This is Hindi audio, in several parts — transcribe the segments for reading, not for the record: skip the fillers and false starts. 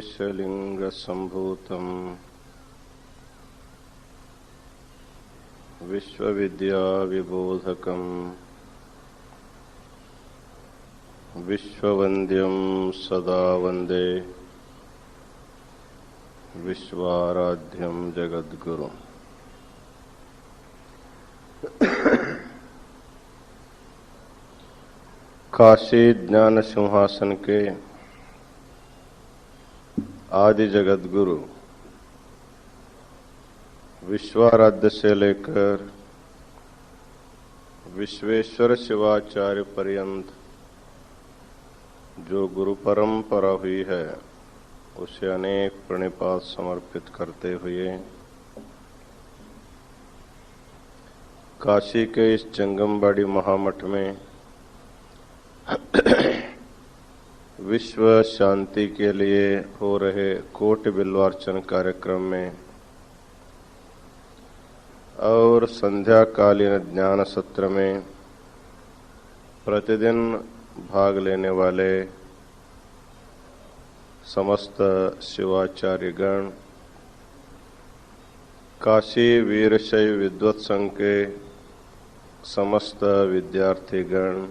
विश्वेशलिंगसंभूतं विश्वविद्याविबोधकं विश्ववन्द्यं सदा वन्दे विश्वाराध्यं जगद्गुरुम्। काशी ज्ञान सिंहासन के आदि जगद्गुरु विश्वाराध्य से लेकर विश्वेश्वर शिवाचार्य पर्यंत जो गुरु परंपरा हुई है उसे अनेक प्रणिपात समर्पित करते हुए काशी के इस जंगमबाड़ी महामठ में विश्व शांति के लिए हो रहे कोटि बिल्वार्चन कार्यक्रम में और संध्याकालीन ज्ञान सत्र में प्रतिदिन भाग लेने वाले समस्त शिवाचार्यगण, काशी वीरशैव विद्वत संघ के समस्त विद्यार्थीगण,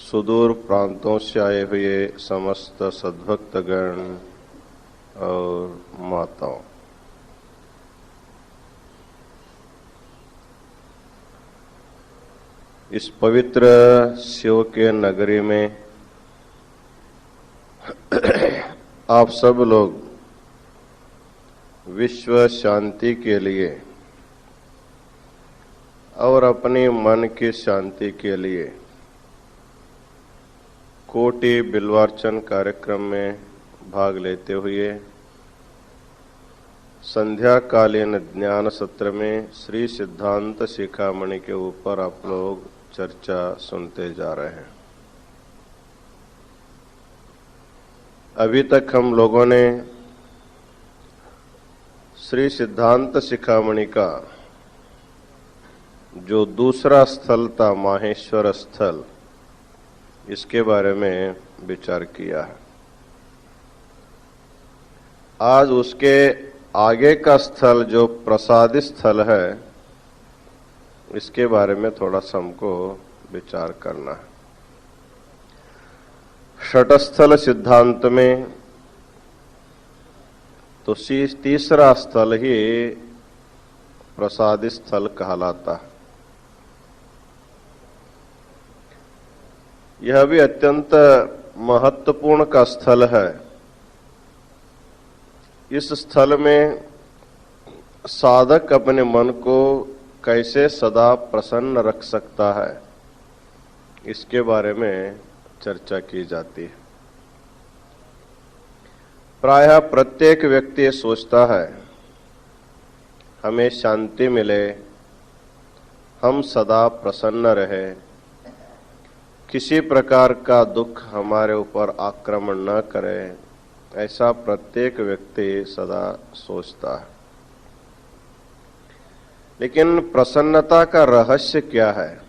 सुदूर प्रांतों से आए हुए समस्त सद्भक्तगण और माताओं, इस पवित्र शिव के नगरी में आप सब लोग विश्व शांति के लिए और अपने मन की शांति के लिए कोटि बिल्वार्चन कार्यक्रम में भाग लेते हुए संध्याकालीन ज्ञान सत्र में श्री सिद्धांत शिखामणि के ऊपर आप लोग चर्चा सुनते जा रहे हैं। अभी तक हम लोगों ने श्री सिद्धांत शिखामणि का जो दूसरा स्थल था, माहेश्वर स्थल, इसके बारे में विचार किया है। आज उसके आगे का स्थल जो प्रसादी स्थल है, इसके बारे में थोड़ा सा हमको विचार करना है। षटस्थल सिद्धांत में तो तीसरा स्थल ही प्रसादी स्थल कहलाता है। यह भी अत्यंत महत्वपूर्ण का स्थल है। इस स्थल में साधक अपने मन को कैसे सदा प्रसन्न रख सकता है, इसके बारे में चर्चा की जाती है। प्रायः प्रत्येक व्यक्ति सोचता है हमें शांति मिले, हम सदा प्रसन्न रहे, किसी प्रकार का दुख हमारे ऊपर आक्रमण न करे, ऐसा प्रत्येक व्यक्ति सदा सोचता है। लेकिन प्रसन्नता का रहस्य क्या है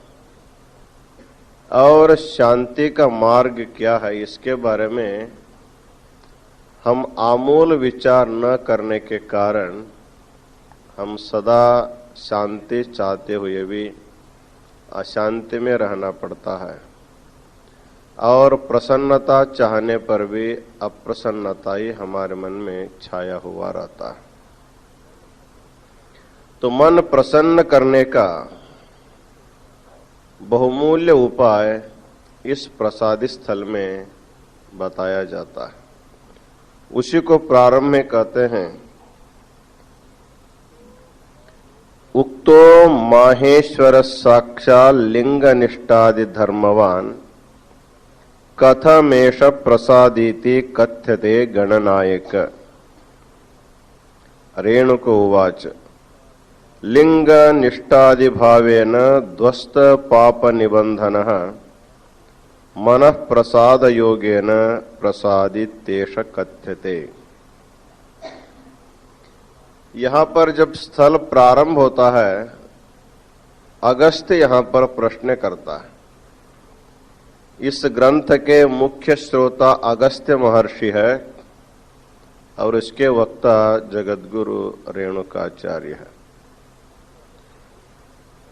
और शांति का मार्ग क्या है, इसके बारे में हम आमूल विचार न करने के कारण हम सदा शांति चाहते हुए भी अशांति में रहना पड़ता है और प्रसन्नता चाहने पर भी अप्रसन्नता ही हमारे मन में छाया हुआ रहता है। तो मन प्रसन्न करने का बहुमूल्य उपाय इस प्रसादी स्थल में बताया जाता है। उसी को प्रारंभ में कहते हैं, उक्तो माहेश्वर साक्षात् लिंग निष्ठादि धर्मवान कथमेष प्रसादीति कथ्यते गणनायक। रेणुक उवाच लिंग निष्ठादि भावेन ध्वस्त पाप निबंधनः मनः प्रसाद योगेन प्रसादितेष कथ्यते। यहाँ पर जब स्थल प्रारंभ होता है, अगस्त्य यहाँ पर प्रश्न करता है इस ग्रंथ के मुख्य श्रोता अगस्त्य महर्षि है और इसके वक्ता जगतगुरु रेणुकाचार्य है।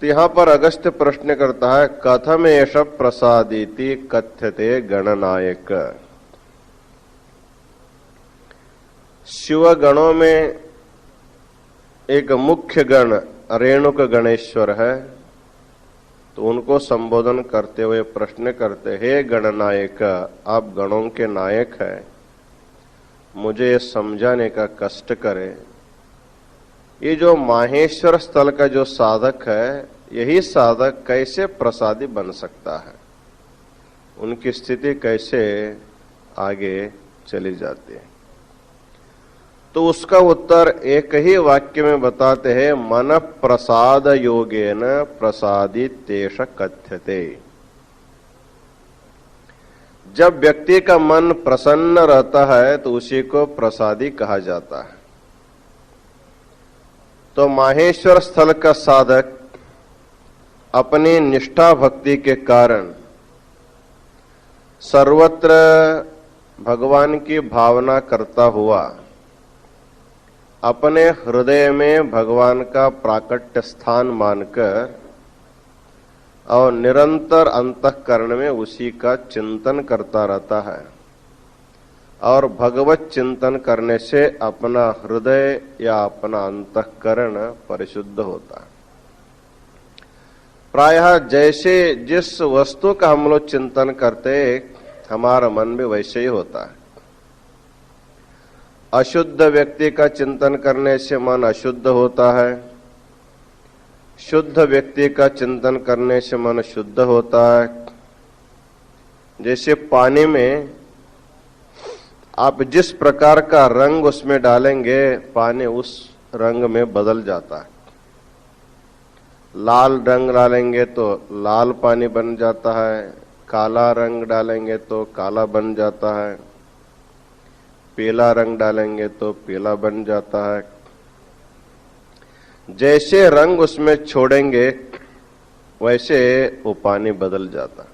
तो यहां पर अगस्त्य प्रश्न करता है, कथम एष प्रसादीति कथ्यते गणनायक। शिव गणों में एक मुख्य गण रेणुक गणेश्वर है, तो उनको संबोधन करते हुए प्रश्न करते, हे गणनायक, आप गणों के नायक हैं, मुझे समझाने का कष्ट करें। ये जो माहेश्वर स्थल का जो साधक है, यही साधक कैसे प्रसादी बन सकता है, उनकी स्थिति कैसे आगे चली जाती है। तो उसका उत्तर एक ही वाक्य में बताते हैं, मन प्रसाद योगेन प्रसादितेष कथ्यते। जब व्यक्ति का मन प्रसन्न रहता है तो उसी को प्रसादी कहा जाता है। तो माहेश्वर स्थल का साधक अपनी निष्ठा भक्ति के कारण सर्वत्र भगवान की भावना करता हुआ अपने हृदय में भगवान का प्राकट्य स्थान मानकर और निरंतर अंतःकरण में उसी का चिंतन करता रहता है, और भगवत चिंतन करने से अपना हृदय या अपना अंतःकरण परिशुद्ध होता है। प्रायः जैसे जिस वस्तु का हम लोग चिंतन करते, हमारा मन भी वैसे ही होता है। अशुद्ध व्यक्ति का चिंतन करने से मन अशुद्ध होता है, शुद्ध व्यक्ति का चिंतन करने से मन शुद्ध होता है। जैसे पानी में आप जिस प्रकार का रंग उसमें डालेंगे, पानी उस रंग में बदल जाता है। लाल रंग डालेंगे तो लाल पानी बन जाता है, काला रंग डालेंगे तो काला बन जाता है, पीला रंग डालेंगे तो पीला बन जाता है। जैसे रंग उसमें छोड़ेंगे वैसे वो पानी बदल जाता है।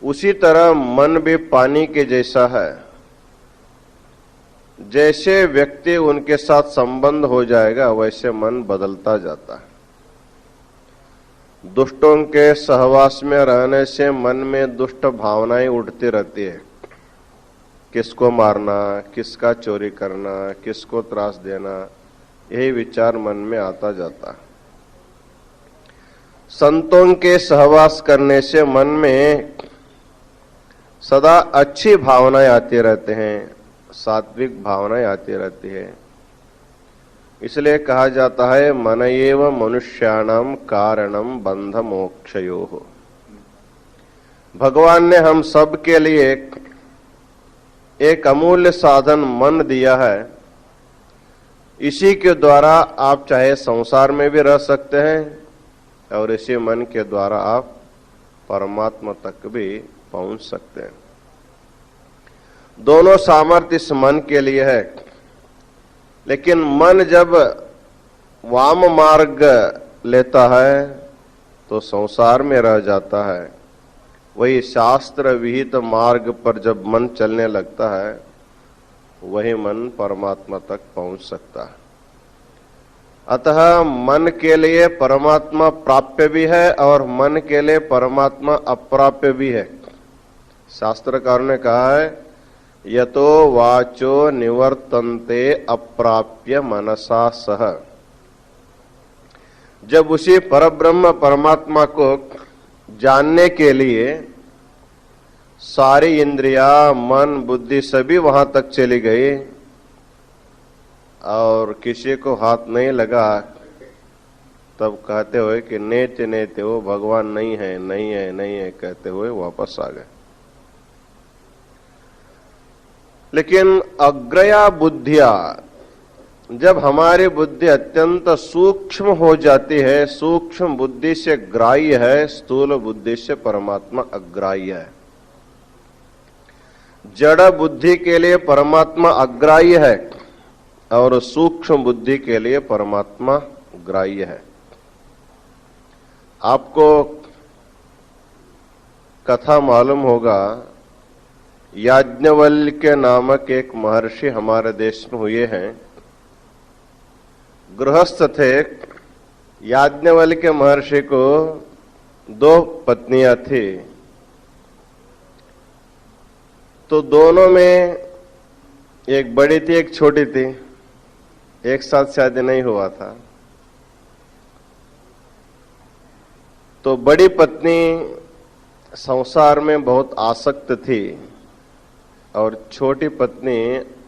उसी तरह मन भी पानी के जैसा है। जैसे व्यक्ति उनके साथ संबंध हो जाएगा वैसे मन बदलता जाता है। दुष्टों के सहवास में रहने से मन में दुष्ट भावनाएं उठती रहती है। किसको मारना, किसका चोरी करना, किसको त्रास देना, यही विचार मन में आता जाता है। संतों के सहवास करने से मन में सदा अच्छी भावनाएं आती रहते हैं, सात्विक भावनाएं आती रहती है। इसलिए कहा जाता है, मन एव मनुष्याणाम कारणम बंध मोक्षयोः। भगवान ने हम सब के लिए एक अमूल्य साधन मन दिया है। इसी के द्वारा आप चाहे संसार में भी रह सकते हैं और इसी मन के द्वारा आप परमात्मा तक भी पहुंच सकते हैं। दोनों सामर्थ्य इस मन के लिए है। लेकिन मन जब वाम मार्ग लेता है तो संसार में रह जाता है। वही शास्त्र विहित मार्ग पर जब मन चलने लगता है, वही मन परमात्मा तक पहुंच सकता है। अतः मन के लिए परमात्मा प्राप्य भी है और मन के लिए परमात्मा अप्राप्य भी है। शास्त्रकारों ने कहा है, यतो वाचो निवर्तन्ते अप्राप्य मनसा सह। जब उसी परब्रह्म परमात्मा को जानने के लिए सारी इंद्रिया, मन, बुद्धि सभी वहां तक चली गई और किसी को हाथ नहीं लगा, तब कहते हुए कि नेत्य नेत्य वो भगवान नहीं है, नहीं है, नहीं है कहते हुए वापस आ गए। लेकिन अग्रया बुद्धिया, जब हमारी बुद्धि अत्यंत सूक्ष्म हो जाती है, सूक्ष्म बुद्धि से ग्राह्य है, स्थूल बुद्धि से परमात्मा अग्राह्य है। जड़ बुद्धि के लिए परमात्मा अग्राह्य है और सूक्ष्म बुद्धि के लिए परमात्मा ग्राह्य है। आपको कथा मालूम होगा, याज्ञवल्क्य नामक एक महर्षि हमारे देश में हुए हैं। गृहस्थ थे। याज्ञवल्क्य महर्षि को 2 पत्नियां थी, तो दोनों में एक बड़ी थी एक छोटी थी, एक साथ शादी नहीं हुआ था। तो बड़ी पत्नी संसार में बहुत आसक्त थी और छोटी पत्नी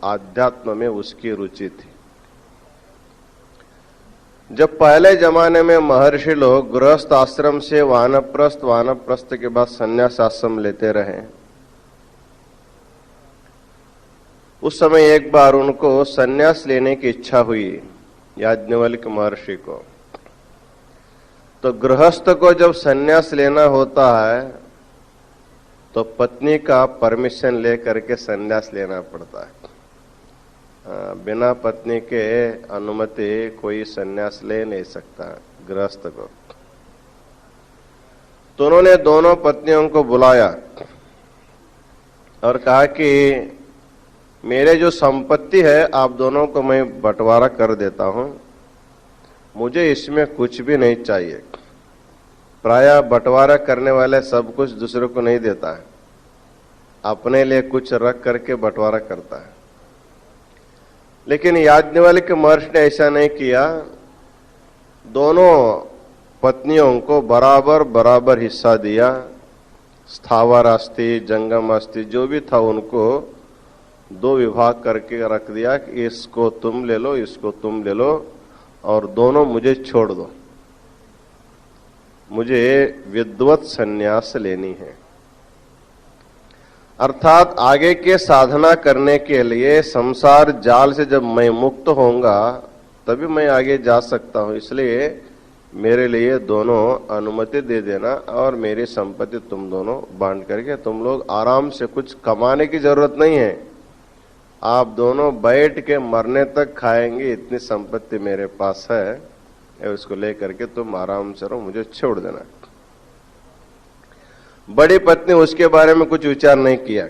आध्यात्म में उसकी रुचि थी। जब पहले जमाने में महर्षि लोग गृहस्थ आश्रम से वानप्रस्थ, वानप्रस्थ के बाद संन्यास आश्रम लेते रहे, उस समय एक बार उनको संन्यास लेने की इच्छा हुई याज्ञवल्क्य महर्षि को। तो गृहस्थ को जब संन्यास लेना होता है तो पत्नी का परमिशन लेकर के संन्यास लेना पड़ता है। बिना पत्नी के अनुमति कोई संन्यास ले नहीं सकता गृहस्थ को। तो उन्होंने दोनों पत्नियों को बुलाया और कहा कि मेरे जो संपत्ति है आप दोनों को मैं बंटवारा कर देता हूं, मुझे इसमें कुछ भी नहीं चाहिए। प्रायः बंटवारा करने वाले सब कुछ दूसरे को नहीं देता है, अपने लिए कुछ रख करके बंटवारा करता है। लेकिन याज्ञवल्क्य महर्षि ने ऐसा नहीं किया, दोनों पत्नियों को बराबर बराबर हिस्सा दिया। स्थावर आस्ति, जंगम आस्ति जो भी था उनको 2 विभाग करके रख दिया कि इसको तुम ले लो, इसको तुम ले लो और दोनों मुझे छोड़ दो, मुझे विद्वत संन्यास लेनी है। अर्थात आगे के साधना करने के लिए संसार जाल से जब मैं मुक्त होऊंगा तभी मैं आगे जा सकता हूं, इसलिए मेरे लिए दोनों अनुमति दे देना और मेरी संपत्ति तुम दोनों बांट करके तुम लोग आराम से, कुछ कमाने की जरूरत नहीं है, आप दोनों बैठ के मरने तक खाएंगे, इतनी संपत्ति मेरे पास है, उसको लेकर के तुम आराम से रहो, मुझे छोड़ देना। बड़ी पत्नी उसके बारे में कुछ विचार नहीं किया,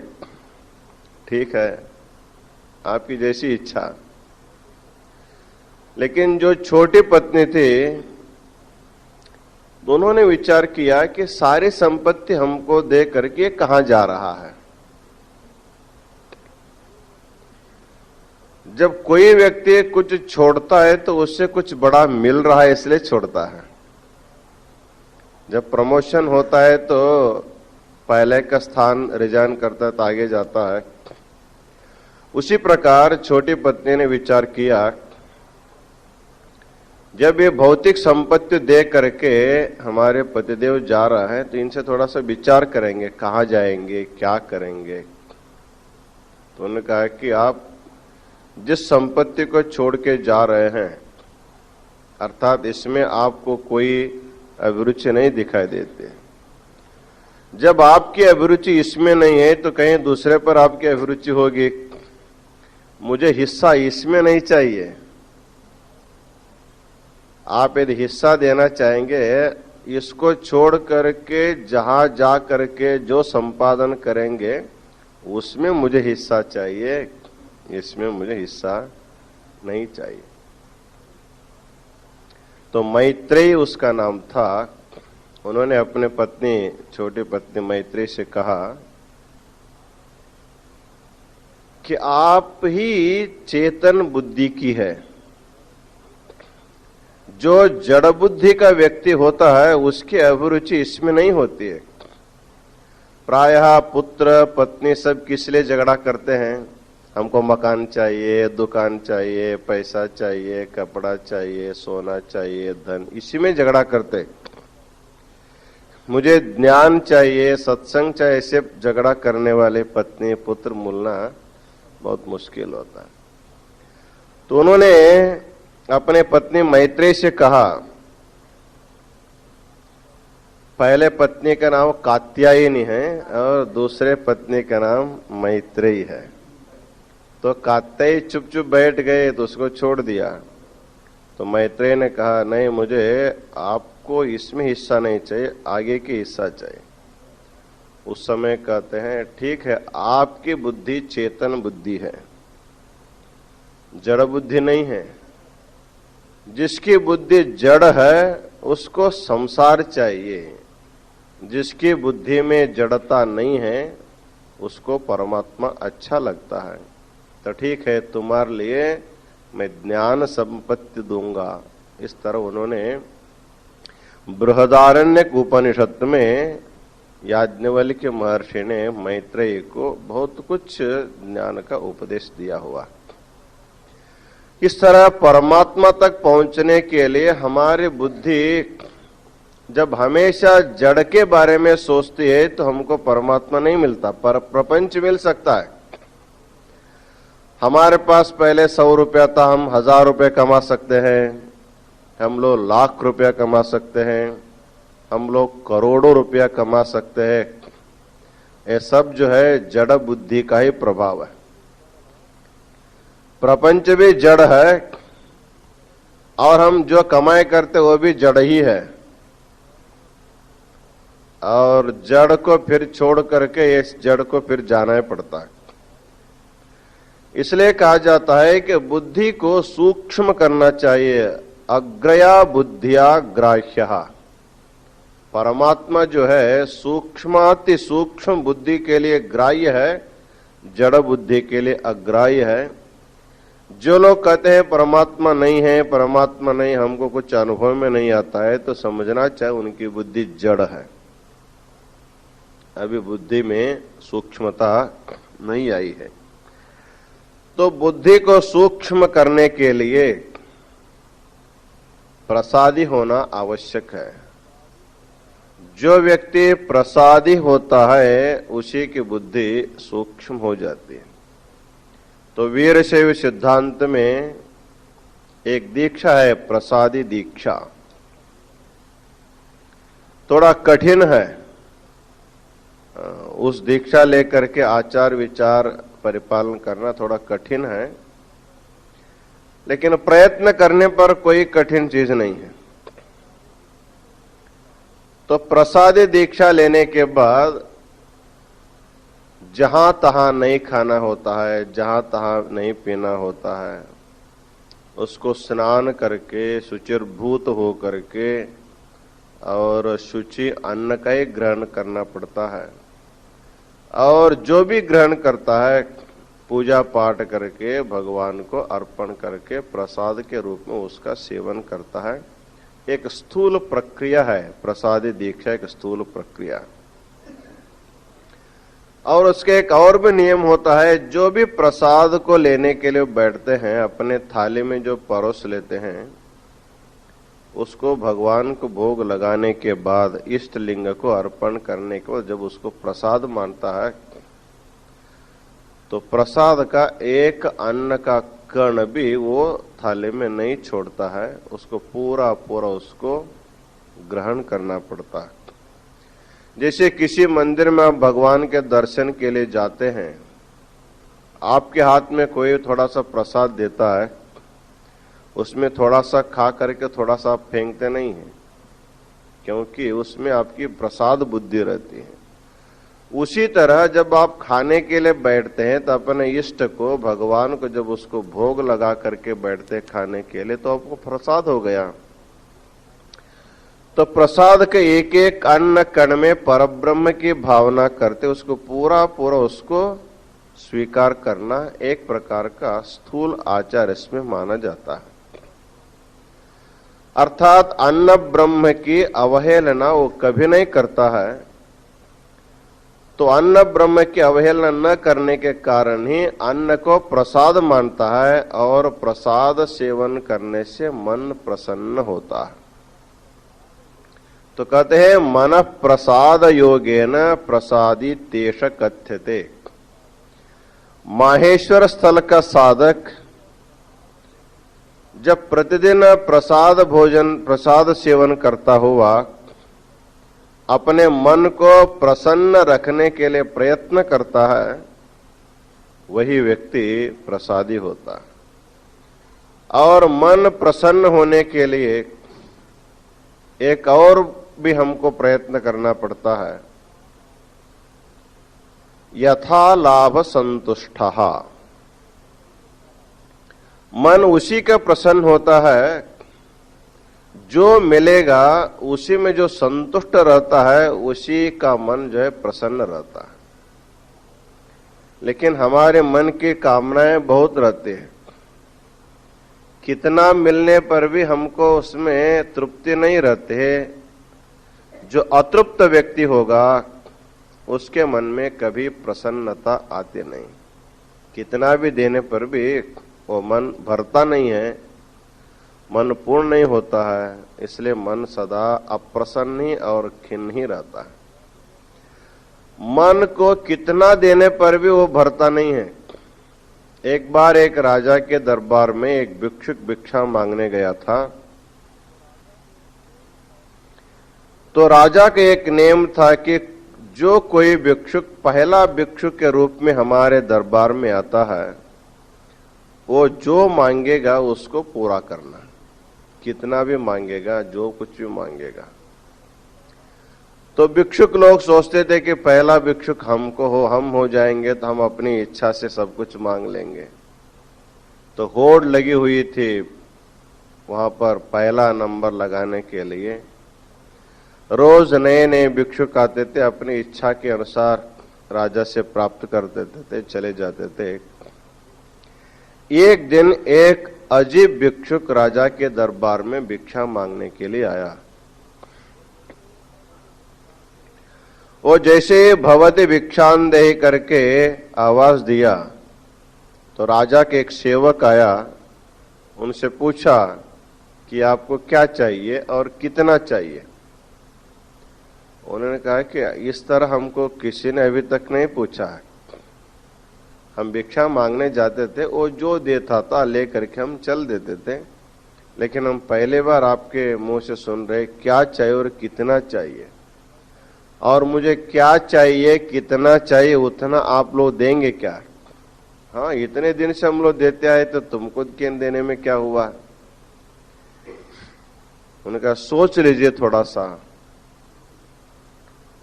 ठीक है आपकी जैसी इच्छा। लेकिन जो छोटी पत्नी थी, दोनों ने विचार किया कि सारी संपत्ति हमको दे करके कहां जा रहा है। जब कोई व्यक्ति कुछ छोड़ता है तो उससे कुछ बड़ा मिल रहा है इसलिए छोड़ता है। जब प्रमोशन होता है तो पहले का स्थान रिजाइन करता है तो आगे जाता है। उसी प्रकार छोटी पत्नी ने विचार किया, जब ये भौतिक संपत्ति दे करके हमारे पतिदेव जा रहा है तो इनसे थोड़ा सा विचार करेंगे, कहाँ जाएंगे, क्या करेंगे। तो उन्होंने कहा कि आप जिस संपत्ति को छोड़ के जा रहे हैं, अर्थात इसमें आपको कोई अभिरुचि नहीं दिखाई देती। जब आपकी अभिरुचि इसमें नहीं है तो कहीं दूसरे पर आपकी अभिरुचि होगी। मुझे हिस्सा इसमें नहीं चाहिए। आप यदि हिस्सा देना चाहेंगे, इसको छोड़ करके जहां जा करके जो संपादन करेंगे उसमें मुझे हिस्सा चाहिए, इसमें मुझे हिस्सा नहीं चाहिए। तो मैत्रेयी उसका नाम था। उन्होंने अपने पत्नी, छोटी पत्नी मैत्रेयी से कहा कि आप ही चेतन बुद्धि की है। जो जड़ बुद्धि का व्यक्ति होता है उसकी अभिरुचि इसमें नहीं होती है। प्रायः पुत्र पत्नी सब किस लिए झगड़ा करते हैं? हमको मकान चाहिए, दुकान चाहिए, पैसा चाहिए, कपड़ा चाहिए, सोना चाहिए, धन, इसी में झगड़ा करते। मुझे ज्ञान चाहिए, सत्संग चाहिए, ऐसे झगड़ा करने वाले पत्नी पुत्र मिलना बहुत मुश्किल होता है। तो उन्होंने अपने पत्नी मैत्रेयी से कहा, पहले पत्नी का नाम कात्यायनी है और दूसरे पत्नी का नाम मैत्रेयी है। तो कात्यायी चुप चुप बैठ गए तो उसको छोड़ दिया। तो मैत्रेयी ने कहा, नहीं, मुझे आपको इसमें हिस्सा नहीं चाहिए, आगे की हिस्सा चाहिए। उस समय कहते हैं ठीक है, आपकी बुद्धि चेतन बुद्धि है, जड़ बुद्धि नहीं है। जिसकी बुद्धि जड़ है उसको संसार चाहिए, जिसकी बुद्धि में जड़ता नहीं है उसको परमात्मा अच्छा लगता है। तो ठीक है, तुम्हारे लिए मैं ज्ञान संपत्ति दूंगा। इस तरह उन्होंने बृहदारण्यक उपनिषद में याज्ञवल्क्य महर्षि ने मैत्रेयी को बहुत कुछ ज्ञान का उपदेश दिया हुआ। इस तरह परमात्मा तक पहुंचने के लिए हमारी बुद्धि जब हमेशा जड़ के बारे में सोचती है तो हमको परमात्मा नहीं मिलता, पर प्रपंच मिल सकता है। हमारे पास पहले 100 रुपया था, हम 1000 रुपये कमा सकते हैं, हम लोग लाख रुपया कमा सकते हैं, हम लोग करोड़ों रुपया कमा सकते हैं। ये सब जो है जड़ बुद्धि का ही प्रभाव है। प्रपंच भी जड़ है और हम जो कमाई करते वो भी जड़ ही है, और जड़ को फिर छोड़ करके इस जड़ को फिर जाना ही पड़ता है। इसलिए कहा जाता है कि बुद्धि को सूक्ष्म करना चाहिए। अग्रया बुद्धिया ग्राह्यः। परमात्मा जो है सूक्ष्माति सूक्ष्म बुद्धि के लिए ग्राह्य है, जड़ बुद्धि के लिए अग्राह्य है। जो लोग कहते हैं परमात्मा नहीं है, परमात्मा नहीं, हमको कुछ अनुभव में नहीं आता है, तो समझना चाहिए उनकी बुद्धि जड़ है, अभी बुद्धि में सूक्ष्मता नहीं आई है। तो बुद्धि को सूक्ष्म करने के लिए प्रसादी होना आवश्यक है। जो व्यक्ति प्रसादी होता है उसी की बुद्धि सूक्ष्म हो जाती है। तो वीरशैव सिद्धांत में एक दीक्षा है, प्रसादी दीक्षा। थोड़ा कठिन है, उस दीक्षा लेकर के आचार विचार परिपालन करना थोड़ा कठिन है, लेकिन प्रयत्न करने पर कोई कठिन चीज नहीं है। तो प्रसादी दीक्षा लेने के बाद जहां तहां नहीं खाना होता है, जहां तहां नहीं पीना होता है, उसको स्नान करके शुचिर्भूत हो करके और शुचि अन्न का ही ग्रहण करना पड़ता है। और जो भी ग्रहण करता है पूजा पाठ करके भगवान को अर्पण करके प्रसाद के रूप में उसका सेवन करता है। एक स्थूल प्रक्रिया है प्रसादी दीक्षा, एक स्थूल प्रक्रिया। और उसके एक और भी नियम होता है, जो भी प्रसाद को लेने के लिए बैठते हैं, अपने थाली में जो परोस लेते हैं, उसको भगवान को भोग लगाने के बाद इष्ट लिंग को अर्पण करने के बाद जब उसको प्रसाद मानता है, तो प्रसाद का एक अन्न का कण भी वो थाली में नहीं छोड़ता है, उसको पूरा पूरा उसको ग्रहण करना पड़ता है। जैसे किसी मंदिर में आप भगवान के दर्शन के लिए जाते हैं, आपके हाथ में कोई थोड़ा सा प्रसाद देता है, उसमें थोड़ा सा खा करके थोड़ा सा आप फेंकते नहीं हैं, क्योंकि उसमें आपकी प्रसाद बुद्धि रहती है। उसी तरह जब आप खाने के लिए बैठते हैं तो अपने इष्ट को, भगवान को जब उसको भोग लगा करके बैठते हैं खाने के लिए, तो आपको प्रसाद हो गया। तो प्रसाद के एक एक अन्न कण में परब्रह्म की भावना करते उसको पूरा पूरा उसको स्वीकार करना एक प्रकार का स्थूल आचार इसमें माना जाता है। अर्थात अन्न ब्रह्म की अवहेलना वो कभी नहीं करता है। तो अन्न ब्रह्म की अवहेलना न करने के कारण ही अन्न को प्रसाद मानता है, और प्रसाद सेवन करने से मन प्रसन्न होता है। तो कहते हैं मन प्रसाद योगेन प्रसादी तेष कथ्यते। माहेश्वर स्थल का साधक जब प्रतिदिन प्रसाद भोजन प्रसाद सेवन करता हुआ अपने मन को प्रसन्न रखने के लिए प्रयत्न करता है, वही व्यक्ति प्रसादी होता है। और मन प्रसन्न होने के लिए एक और भी हमको प्रयत्न करना पड़ता है, यथा लाभ संतुष्टः, मन उसी का प्रसन्न होता है जो मिलेगा, उसी में जो संतुष्ट रहता है उसी का मन जो है प्रसन्न रहता है। लेकिन हमारे मन की कामनाएं बहुत रहती है, कितना मिलने पर भी हमको उसमें तृप्ति नहीं रहती है। जो अतृप्त व्यक्ति होगा उसके मन में कभी प्रसन्नता आती नहीं, कितना भी देने पर भी वो मन भरता नहीं है, मन पूर्ण नहीं होता है, इसलिए मन सदा अप्रसन्न ही और खिन्न ही रहता है। मन को कितना देने पर भी वो भरता नहीं है। एक बार एक राजा के दरबार में एक भिक्षुक भिक्षा मांगने गया था, तो राजा का एक नियम था कि जो कोई भिक्षुक पहला भिक्षुक के रूप में हमारे दरबार में आता है, वो जो मांगेगा उसको पूरा करना, कितना भी मांगेगा, जो कुछ भी मांगेगा। तो भिक्षुक लोग सोचते थे कि पहला भिक्षुक हम हो जाएंगे तो हम अपनी इच्छा से सब कुछ मांग लेंगे। तो होड़ लगी हुई थी वहां पर पहला नंबर लगाने के लिए। रोज नए नए भिक्षुक आते थे, अपनी इच्छा के अनुसार राजा से प्राप्त कर देते थे, चले जाते थे। एक दिन एक अजीब भिक्षुक राजा के दरबार में भिक्षा मांगने के लिए आया। वो जैसे भवति भिक्षांदेहि करके आवाज दिया तो राजा के एक सेवक आया, उनसे पूछा कि आपको क्या चाहिए और कितना चाहिए। उन्होंने कहा कि इस तरह हमको किसी ने अभी तक नहीं पूछा है, हम भिक्षा मांगने जाते थे, वो जो देता था ले करके हम चल देते थे, लेकिन हम पहले बार आपके मुंह से सुन रहे क्या चाहिए और कितना चाहिए, और मुझे क्या चाहिए कितना चाहिए उतना आप लोग देंगे क्या? हाँ, इतने दिन से हम लोग देते आए तो तुमको देने में क्या हुआ? उन्होंने कहा सोच लीजिए थोड़ा सा,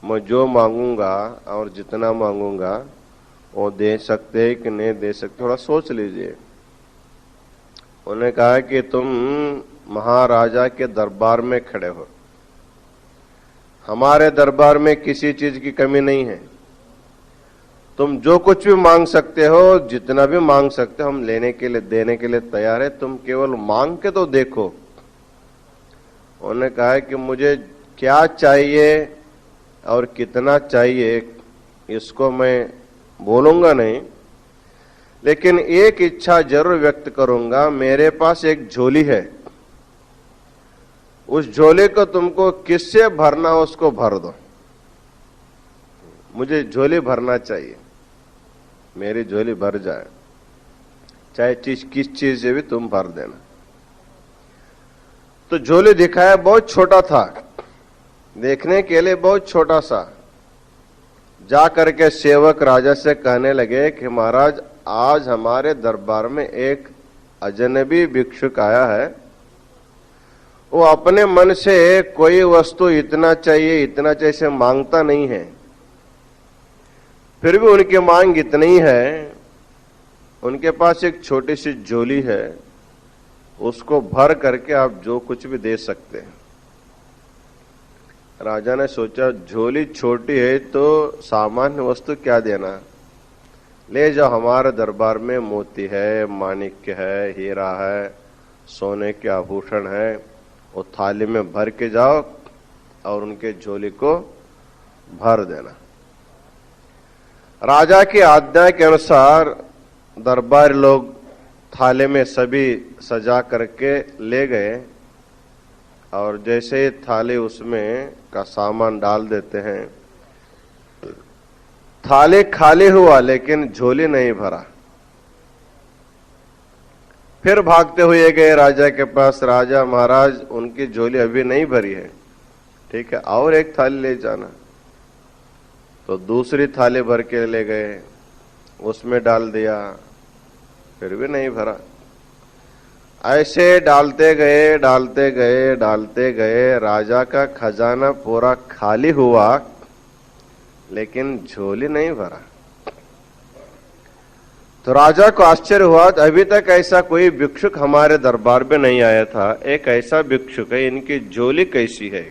मैं जो मांगूंगा और जितना मांगूंगा वो दे सकते कि नहीं दे सकते, थोड़ा सोच लीजिए। उन्होंने कहा कि तुम महाराजा के दरबार में खड़े हो, हमारे दरबार में किसी चीज की कमी नहीं है, तुम जो कुछ भी मांग सकते हो, जितना भी मांग सकते हो, हम लेने के लिए देने के लिए तैयार है, तुम केवल मांग के तो देखो। उन्होंने कहा कि मुझे क्या चाहिए और कितना चाहिए इसको मैं बोलूंगा नहीं, लेकिन एक इच्छा जरूर व्यक्त करूंगा। मेरे पास एक झोली है, उस झोले को तुमको किससे भरना हो उसको भर दो, मुझे झोली भरना चाहिए, मेरी झोली भर जाए, चाहे किस चीज से भी तुम भर देना। तो झोली दिखाया, बहुत छोटा था, देखने के लिए बहुत छोटा सा। जा करके सेवक राजा से कहने लगे कि महाराज, आज हमारे दरबार में एक अजनबी भिक्षुक आया है, वो अपने मन से कोई वस्तु इतना चाहिए से मांगता नहीं है, फिर भी उनकी मांग इतनी है, उनके पास एक छोटी सी झोली है, उसको भर करके आप जो कुछ भी दे सकते हैं। राजा ने सोचा झोली छोटी है तो सामान्य वस्तु क्या देना, ले जाओ, हमारे दरबार में मोती है, माणिक्य है, हीरा है, सोने के आभूषण है, वो थाली में भर के जाओ और उनके झोली को भर देना। राजा की आज्ञा के अनुसार दरबार लोग थाले में सभी सजा करके ले गए, और जैसे थाली उसमें का सामान डाल देते हैं, थाली खाली हुआ लेकिन झोली नहीं भरा। फिर भागते हुए गए राजा के पास, राजा महाराज उनकी झोली अभी नहीं भरी है, ठीक है और एक थाली ले जाना। तो दूसरी थाली भर के ले गए, उसमें डाल दिया, फिर भी नहीं भरा। ऐसे डालते गए, राजा का खजाना पूरा खाली हुआ लेकिन झोली नहीं भरा। तो राजा को आश्चर्य हुआ, अभी तक ऐसा कोई भिक्षुक हमारे दरबार में नहीं आया था। एक ऐसा भिक्षुक है, इनकी झोली कैसी है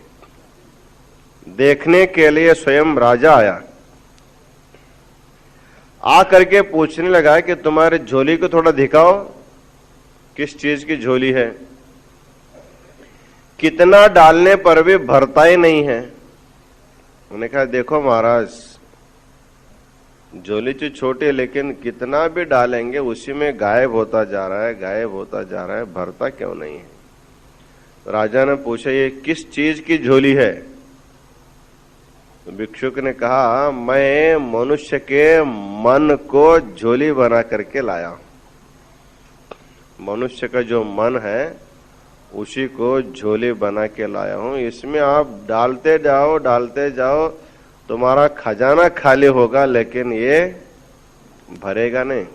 देखने के लिए स्वयं राजा आया। आकर के पूछने लगा कि तुम्हारे झोली को थोड़ा दिखाओ, किस चीज की झोली है, कितना डालने पर भी भरता ही नहीं है। उन्होंने कहा देखो महाराज, झोली तो छोटी है लेकिन कितना भी डालेंगे उसी में गायब होता जा रहा है, गायब होता जा रहा है, भरता क्यों नहीं है। राजा ने पूछा ये किस चीज की झोली है। तो भिक्षुक ने कहा मैं मनुष्य के मन को झोली बना करके लाया हूं। मनुष्य का जो मन है उसी को झोली बना के लाया हूं। इसमें आप डालते जाओ डालते जाओ, तुम्हारा खजाना खाली होगा लेकिन ये भरेगा नहीं।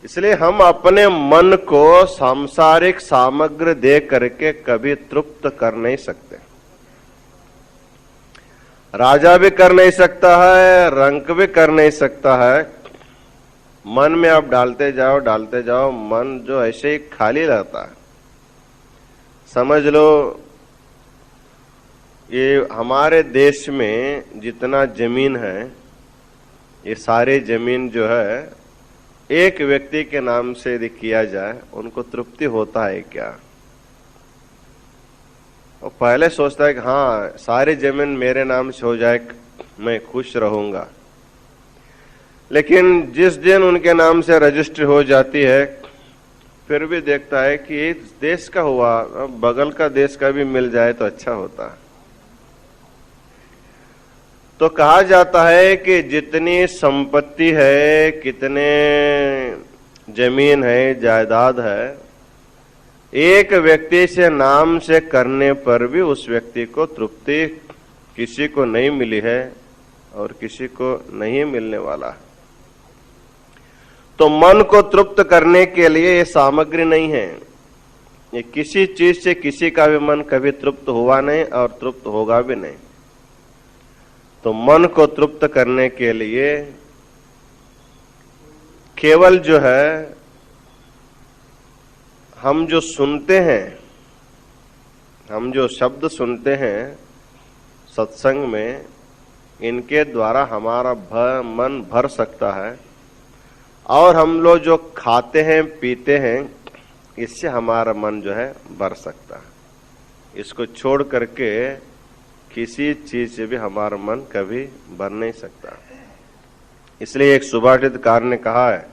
इसलिए हम अपने मन को सांसारिक सामग्री दे करके कभी तृप्त कर नहीं सकते। राजा भी कर नहीं सकता है, रंक भी कर नहीं सकता है। मन में आप डालते जाओ, मन जो ऐसे ही खाली रहता है। समझ लो ये हमारे देश में जितना जमीन है, ये सारी जमीन जो है एक व्यक्ति के नाम से यदि किया जाए, उनको तृप्ति होता है क्या? और पहले सोचता है कि हाँ सारी जमीन मेरे नाम से हो जाए, मैं खुश रहूंगा। लेकिन जिस दिन उनके नाम से रजिस्ट्री हो जाती है, फिर भी देखता है कि इस देश का हुआ, बगल का देश का भी मिल जाए तो अच्छा होता है। तो कहा जाता है कि जितनी संपत्ति है, कितने जमीन है, जायदाद है, एक व्यक्ति से नाम से करने पर भी उस व्यक्ति को तृप्ति किसी को नहीं मिली है और किसी को नहीं मिलने वाला है। तो मन को तृप्त करने के लिए ये सामग्री नहीं है। ये किसी चीज से किसी का भी मन कभी तृप्त हुआ नहीं और तृप्त होगा भी नहीं। तो मन को तृप्त करने के लिए केवल जो है हम जो सुनते हैं, हम जो शब्द सुनते हैं सत्संग में, इनके द्वारा हमारा मन भर सकता है। और हम लोग जो खाते हैं पीते हैं, इससे हमारा मन जो है भर सकता है। इसको छोड़ करके किसी चीज से भी हमारा मन कभी भर नहीं सकता। इसलिए एक सुभाषितकार ने कहा है,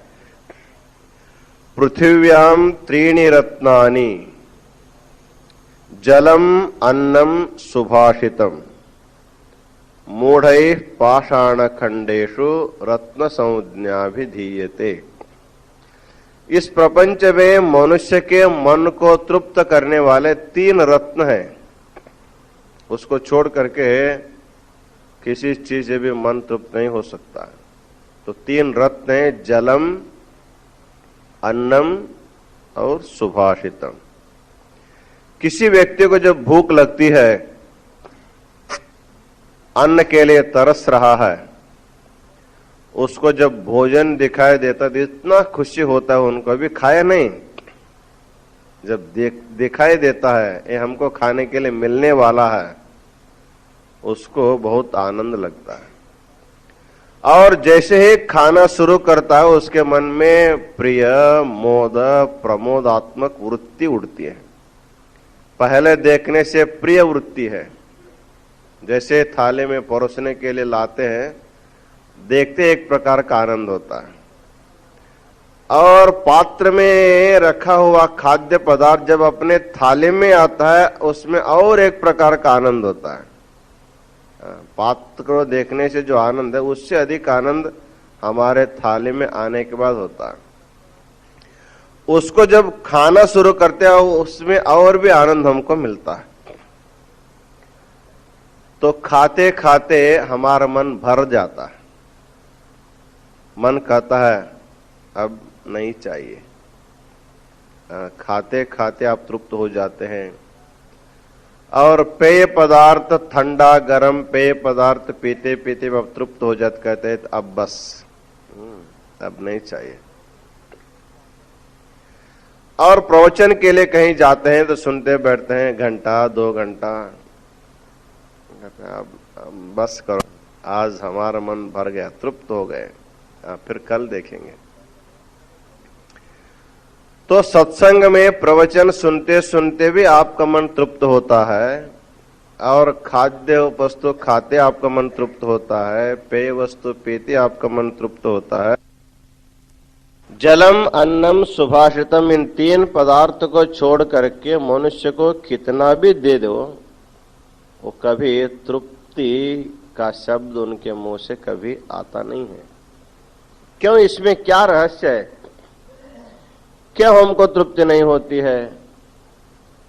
पृथिव्याम त्रीणि रत्नानि जलम अन्नम सुभाषितम मूढ़ैः पाषाण खंडेषु रत्न संज्ञाभिधीयते। इस प्रपंच में मनुष्य के मन को तृप्त करने वाले 3 रत्न हैं। उसको छोड़ करके किसी चीज से भी मन तृप्त नहीं हो सकता। तो 3 रत्न हैं, जलम, अन्नम और सुभाषितम। किसी व्यक्ति को जब भूख लगती है, अन्न के लिए तरस रहा है, उसको जब भोजन दिखाई देता तो इतना खुशी होता है, उनको अभी खाया नहीं, जब दिखाई देता है ये हमको खाने के लिए मिलने वाला है, उसको बहुत आनंद लगता है। और जैसे ही खाना शुरू करता है, उसके मन में प्रिय, मोद, प्रमोदात्मक वृत्ति उठती है। पहले देखने से प्रिय वृत्ति है, जैसे थाली में परोसने के लिए लाते हैं, देखते एक प्रकार का आनंद होता है। और पात्र में रखा हुआ खाद्य पदार्थ जब अपने थाली में आता है, उसमें और एक प्रकार का आनंद होता है। पात्र को देखने से जो आनंद है, उससे अधिक आनंद हमारे थाली में आने के बाद होता है। उसको जब खाना शुरू करते हैं, उसमें और भी आनंद हमको मिलता है। तो खाते खाते हमारा मन भर जाता है। मन कहता है अब नहीं चाहिए। खाते खाते आप तृप्त हो जाते हैं। और पेय पदार्थ, ठंडा गरम पेय पदार्थ पीते पीते आप तृप्त हो जाते, कहते हैं अब बस, अब नहीं चाहिए। और प्रवचन के लिए कहीं जाते हैं तो सुनते बैठते हैं घंटा 2 घंटा, अब बस करो, आज हमारा मन भर गया, तृप्त हो गए, फिर कल देखेंगे। तो सत्संग में प्रवचन सुनते सुनते भी आपका मन तृप्त होता है, और खाद्य वस्तु खाते आपका मन तृप्त होता है, पेय वस्तु पीते आपका मन तृप्त होता है। जलम, अन्नम, सुभाषितम, इन 3 पदार्थ को छोड़ करके मनुष्य को कितना भी दे दो, वो कभी तृप्ति का शब्द उनके मुंह से कभी आता नहीं है। क्यों? इसमें क्या रहस्य है? क्यों हमको तृप्ति नहीं होती है?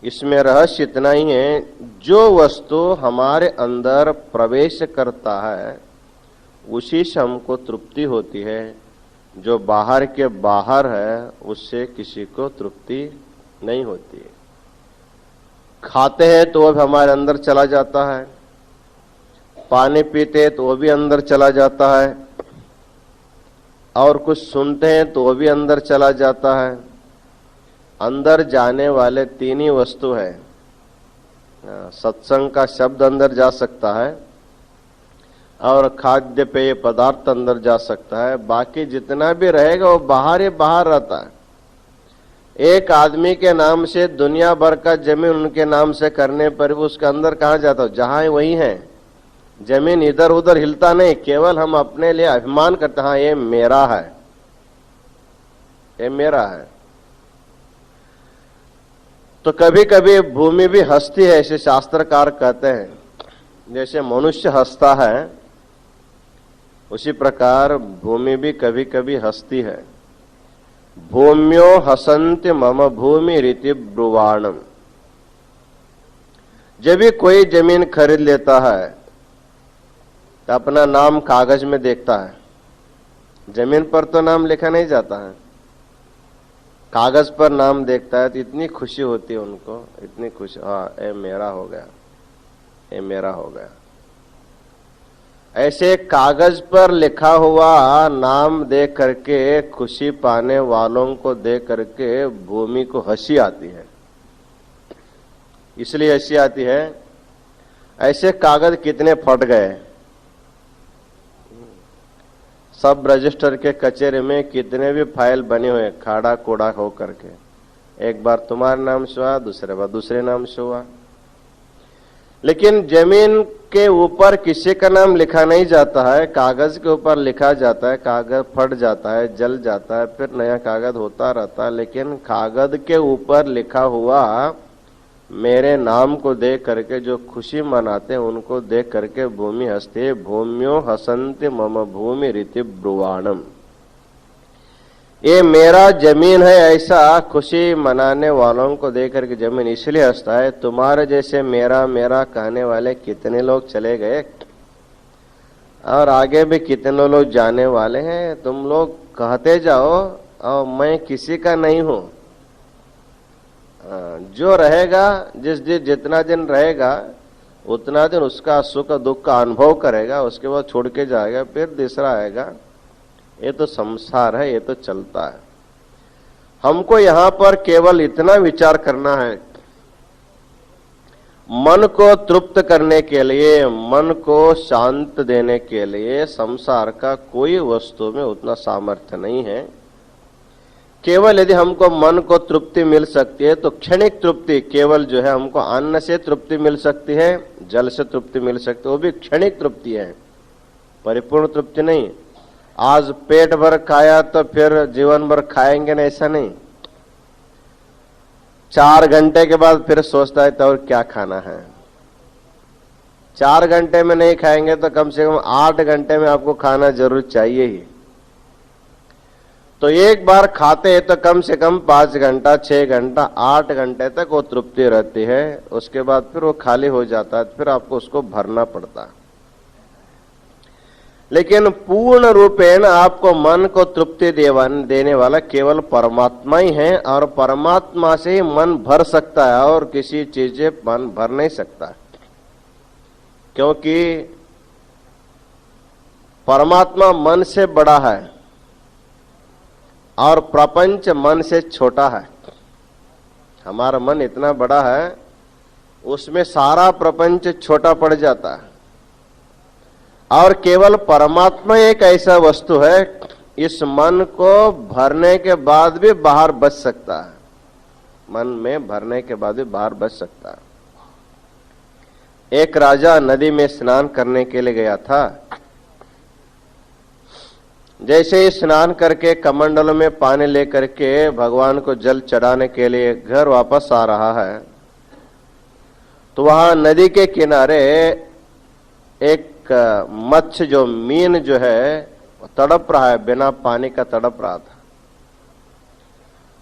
इसमें रहस्य इतना ही है, जो वस्तु हमारे अंदर प्रवेश करता है उसी से हमको तृप्ति होती है। जो बाहर के बाहर है उससे किसी को तृप्ति नहीं होती है। खाते हैं तो वो भी हमारे अंदर चला जाता है, पानी पीते हैं तो वो भी अंदर चला जाता है, और कुछ सुनते हैं तो वो भी अंदर चला जाता है। अंदर जाने वाले 3 ही वस्तु है। सत्संग का शब्द अंदर जा सकता है, और खाद्य पेय पदार्थ अंदर जा सकता है, बाकी जितना भी रहेगा वो बाहर ही बाहर रहता है। एक आदमी के नाम से दुनिया भर का जमीन उनके नाम से करने पर भी उसके अंदर कहाँ जाता है? जहां वही है। जमीन इधर उधर हिलता नहीं, केवल हम अपने लिए अभिमान करते हैं, हाँ ये मेरा है, ये मेरा है। तो कभी कभी भूमि भी हंसती है, ऐसे शास्त्रकार कहते हैं। जैसे मनुष्य हंसता है उसी प्रकार भूमि भी कभी कभी हंसती है। भूम्यो हसन्ति मम भूमि रीति ब्रुवाणम। जब भी कोई जमीन खरीद लेता है तो अपना नाम कागज में देखता है, जमीन पर तो नाम लिखा नहीं जाता है, कागज पर नाम देखता है, तो इतनी खुशी होती है उनको, इतनी खुशी, हाँ ये मेरा हो गया, ये मेरा हो गया। ऐसे कागज पर लिखा हुआ नाम देख करके खुशी पाने वालों को देख करके भूमि को हंसी आती है। इसलिए हंसी आती है, ऐसे कागज कितने फट गए। सब रजिस्टर के कचहरे में कितने भी फाइल बने हुए खाड़ा कोड़ा हो करके, एक बार तुम्हारे नाम से हुआ, दूसरे बार दूसरे नाम से हुआ, लेकिन जमीन के ऊपर किसी का नाम लिखा नहीं जाता है, कागज के ऊपर लिखा जाता है। कागज फट जाता है, जल जाता है, फिर नया कागज होता रहता है, लेकिन कागज के ऊपर लिखा हुआ मेरे नाम को देख करके जो खुशी मनाते हैं उनको देख करके भूमि हंसती है। भूम्यो हसन्ति मम भूमि रीति ब्रुवाणम। ये मेरा जमीन है, ऐसा खुशी मनाने वालों को देख करके जमीन इसलिए हंसता है। तुम्हारे जैसे मेरा मेरा कहने वाले कितने लोग चले गए, और आगे भी कितने लोग जाने वाले हैं। तुम लोग कहते जाओ और मैं किसी का नहीं हूं। जो रहेगा, जितना दिन रहेगा उतना दिन उसका सुख दुख का अनुभव करेगा, उसके बाद छोड़ के जाएगा, फिर दूसरा आएगा। ये तो संसार है, ये तो चलता है। हमको यहां पर केवल इतना विचार करना है, मन को तृप्त करने के लिए, मन को शांत देने के लिए संसार का कोई वस्तु में उतना सामर्थ्य नहीं है। केवल यदि हमको मन को तृप्ति मिल सकती है तो क्षणिक तृप्ति, केवल जो है हमको अन्न से तृप्ति मिल सकती है, जल से तृप्ति मिल सकती है, वो भी क्षणिक तृप्ति है, परिपूर्ण तृप्ति नहीं। आज पेट भर खाया तो फिर जीवन भर खाएंगे ना, ऐसा नहीं। 4 घंटे के बाद फिर सोचता है तो और क्या खाना है। 4 घंटे में नहीं खाएंगे तो कम से कम 8 घंटे में आपको खाना जरूर चाहिए ही। तो एक बार खाते हैं तो कम से कम 5 घंटा, 6 घंटा, 8 घंटे तक वो तृप्ति रहती है। उसके बाद फिर वो खाली हो जाता है, फिर आपको उसको भरना पड़ता है। लेकिन पूर्ण रूपेण आपको मन को तृप्ति देने वाला केवल परमात्मा ही है, और परमात्मा से ही मन भर सकता है, और किसी चीज से मन भर नहीं सकता, क्योंकि परमात्मा मन से बड़ा है। और प्रपंच मन से छोटा है। हमारा मन इतना बड़ा है, उसमें सारा प्रपंच छोटा पड़ जाता है। और केवल परमात्मा एक ऐसा वस्तु है, इस मन को भरने के बाद भी बाहर बच सकता है। मन में भरने के बाद भी बाहर बच सकता है। एक राजा नदी में स्नान करने के लिए गया था। जैसे ही स्नान करके कमंडलों में पानी लेकर के भगवान को जल चढ़ाने के लिए घर वापस आ रहा है, तो वहां नदी के किनारे एक मत्स्य, जो मीन जो है, तड़प रहा है, बिना पानी का तड़प रहा था।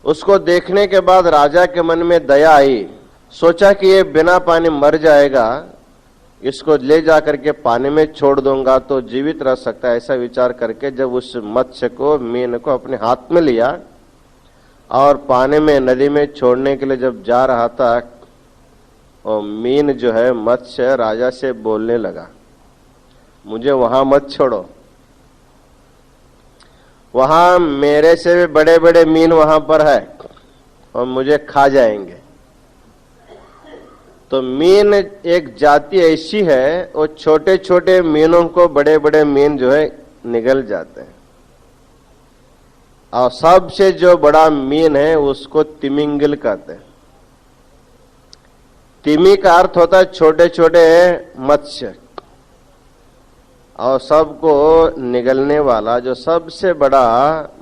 उसको देखने के बाद राजा के मन में दया आई। सोचा कि ये बिना पानी मर जाएगा, इसको ले जाकर के पानी में छोड़ दूंगा तो जीवित रह सकता है। ऐसा विचार करके जब उस मत्स्य को, मीन को अपने हाथ में लिया और पानी में, नदी में छोड़ने के लिए जब जा रहा था, और मीन जो है, मत्स्य, राजा से बोलने लगा, मुझे वहां मत छोड़ो, वहां मेरे से भी बड़े बड़े मीन वहां पर है और मुझे खा जाएंगे। तो मीन एक जाति ऐसी है, वो छोटे छोटे मीनों को बड़े बड़े मीन जो है निगल जाते हैं। और सबसे जो बड़ा मीन है उसको तिमिंगिल कहते हैं। तिमी का अर्थ होता है छोटे छोटे मत्स्य, और सबको निगलने वाला जो सबसे बड़ा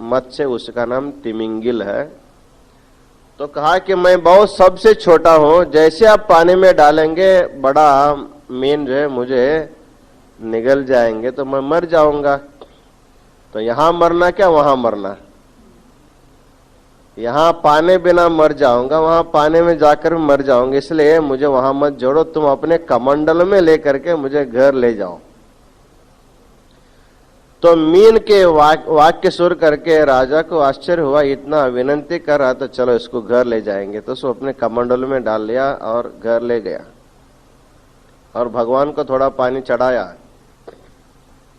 मत्स्य, उसका नाम तिमिंगिल है। तो कहा कि मैं बहुत सबसे छोटा हूं, जैसे आप पानी में डालेंगे बड़ा मीन जो है मुझे निगल जाएंगे तो मैं मर जाऊंगा। तो यहां मरना क्या, वहां मरना। यहां पाने बिना मर जाऊंगा, वहां पानी में जाकर मर जाऊंगा, इसलिए मुझे वहां मत जोड़ो, तुम अपने कमंडल में लेकर के मुझे घर ले जाओ। तो मीन के वाक्य सुर करके राजा को आश्चर्य हुआ, इतना विनंती कर रहा, तो चलो इसको घर ले जाएंगे। तो उसको अपने कमंडल में डाल लिया और घर ले गया और भगवान को थोड़ा पानी चढ़ाया।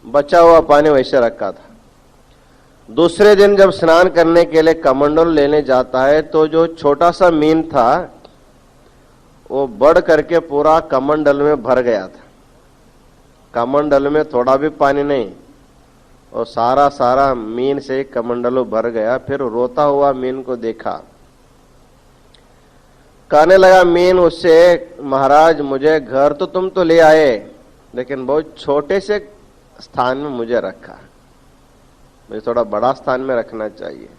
बचा हुआ पानी वैसे रखा था। दूसरे दिन जब स्नान करने के लिए कमंडल लेने जाता है, तो जो छोटा सा मीन था वो बढ़ करके पूरा कमंडल में भर गया था। कमंडल में थोड़ा भी पानी नहीं, और सारा मीन से कमंडलों भर गया। फिर रोता हुआ मीन को देखा, कहने लगा मीन उससे, महाराज मुझे घर तो तुम तो ले आए, लेकिन बहुत छोटे से स्थान में मुझे रखा, मुझे थोड़ा बड़ा स्थान में रखना चाहिए।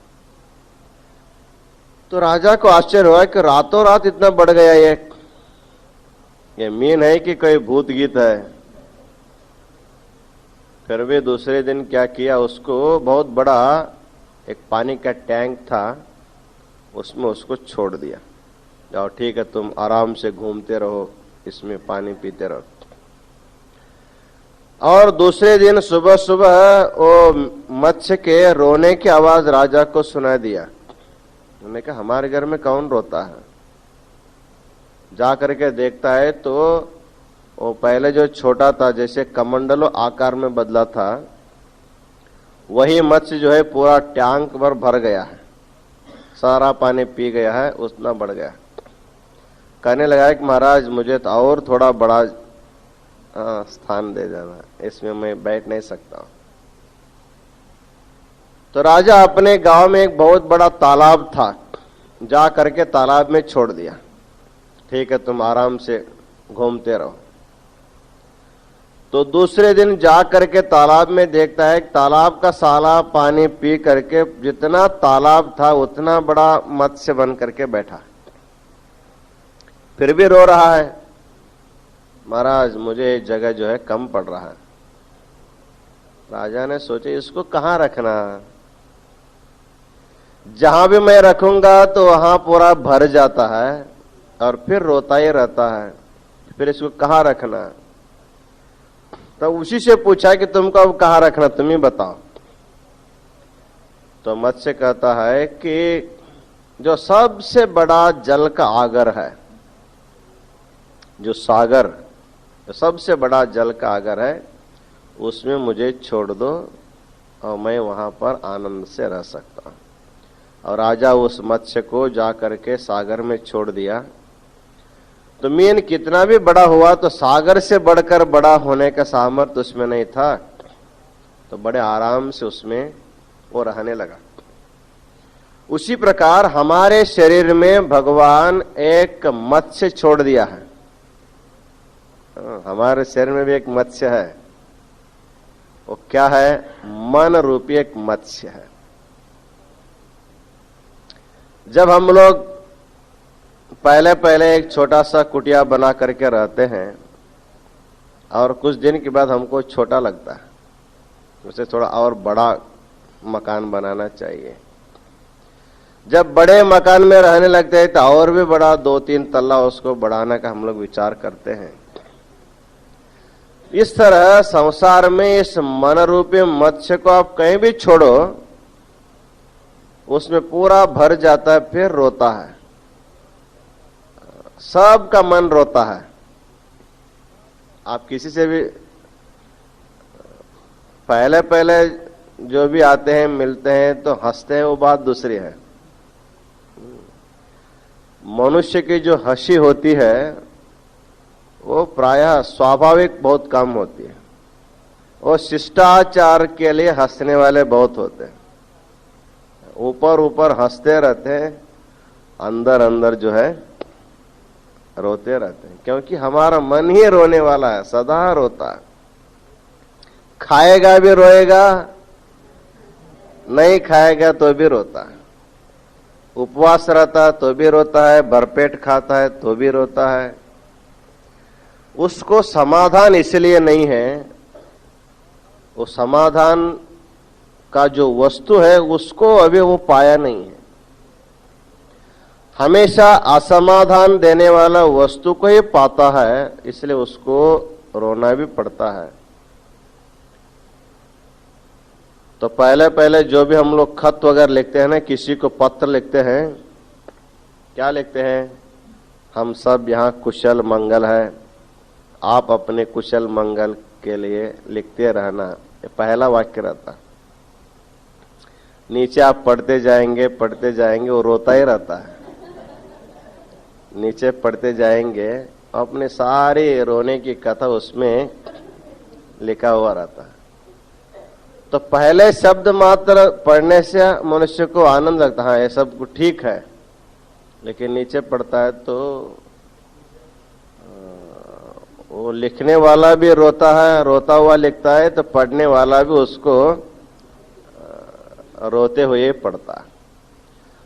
तो राजा को आश्चर्य हुआ कि रातों रात इतना बढ़ गया ये मीन है कि कोई भूत गीत है। फिर भी दूसरे दिन क्या किया, उसको बहुत बड़ा एक पानी का टैंक था, उसमें उसको छोड़ दिया, जाओ ठीक है तुम आराम से घूमते रहो, इसमें पानी पीते रहो। और दूसरे दिन सुबह सुबह वो मत्स्य के रोने की आवाज राजा को सुना दिया। उन्होंने कहा हमारे घर में कौन रोता है। जा करके देखता है तो वो पहले जो छोटा था, जैसे कमंडलों आकार में बदला था, वही मत्स्य जो है पूरा टैंक भर भर गया है, सारा पानी पी गया है, उतना बढ़ गया। कहने लगा कि महाराज मुझे तो और थोड़ा बड़ा स्थान दे देना, इसमें मैं बैठ नहीं सकता। तो राजा अपने गांव में एक बहुत बड़ा तालाब था, जा करके तालाब में छोड़ दिया, ठीक है तुम आराम से घूमते रहो। तो दूसरे दिन जा करके तालाब में देखता है, तालाब का सारा पानी पी करके जितना तालाब था उतना बड़ा मत्स्य बन करके बैठा, फिर भी रो रहा है, महाराज मुझे एक जगह जो है कम पड़ रहा है। राजा ने सोचे इसको कहां रखना, जहां भी मैं रखूंगा तो वहां पूरा भर जाता है और फिर रोता ही रहता है, फिर इसको कहां रखना। तो उसी से पूछा कि तुमको अब कहां रखना, तुम ही बताओ। तो मत्स्य कहता है कि जो सबसे बड़ा जल का आगर है, जो सागर, जो सबसे बड़ा जल का आगर है, उसमें मुझे छोड़ दो और मैं वहां पर आनंद से रह सकता हूं। और राजा उस मत्स्य को जा करके सागर में छोड़ दिया। तो मीन कितना भी बड़ा हुआ तो सागर से बढ़कर बड़ा होने का सामर्थ्य उसमें नहीं था, तो बड़े आराम से उसमें वो रहने लगा। उसी प्रकार हमारे शरीर में भगवान एक मत्स्य छोड़ दिया है। हमारे शरीर में भी एक मत्स्य है। वो क्या है? मन रूपी एक मत्स्य है। जब हम लोग पहले पहले एक छोटा सा कुटिया बना करके रहते हैं और कुछ दिन के बाद हमको छोटा लगता है, उसे थोड़ा और बड़ा मकान बनाना चाहिए। जब बड़े मकान में रहने लगते हैं तो और भी बड़ा 2-3 तल्ला उसको बढ़ाने का हम लोग विचार करते हैं। इस तरह संसार में इस मन रूपी मत्स्य को आप कहीं भी छोड़ो, उसमें पूरा भर जाता है, फिर रोता है। सबका मन रोता है। आप किसी से भी पहले पहले जो भी आते हैं मिलते हैं तो हंसते हैं, वो बात दूसरी है। मनुष्य की जो हंसी होती है वो प्रायः स्वाभाविक बहुत कम होती है। वो शिष्टाचार के लिए हंसने वाले बहुत होते हैं। ऊपर ऊपर हंसते रहते हैं, अंदर अंदर जो है रोते रहते हैं, क्योंकि हमारा मन ही रोने वाला है, सदा रोता है। खाएगा भी रोएगा, नहीं खाएगा तो भी रोता है। उपवास रहता है तो भी रोता है, भरपेट खाता है तो भी रोता है। उसको समाधान इसलिए नहीं है, वो समाधान का जो वस्तु है उसको अभी वो पाया नहीं है। हमेशा असमाधान देने वाला वस्तु को ही पाता है, इसलिए उसको रोना भी पड़ता है। तो पहले पहले जो भी हम लोग खत वगैरह लिखते हैं ना, किसी को पत्र लिखते हैं, क्या लिखते हैं? हम सब यहाँ कुशल मंगल है, आप अपने कुशल मंगल के लिए लिखते रहना। ये पहला वाक्य रहता। नीचे आप पढ़ते जाएंगे, वो रोता ही रहता है। नीचे पढ़ते जाएंगे, अपने सारे रोने की कथा उसमें लिखा हुआ रहता है। तो पहले शब्द मात्र पढ़ने से मनुष्य को आनंद लगता है, हाँ ये सब कुछ ठीक है। लेकिन नीचे पढ़ता है तो वो लिखने वाला भी रोता है, रोता हुआ लिखता है, तो पढ़ने वाला भी उसको रोते हुए पढ़ता है।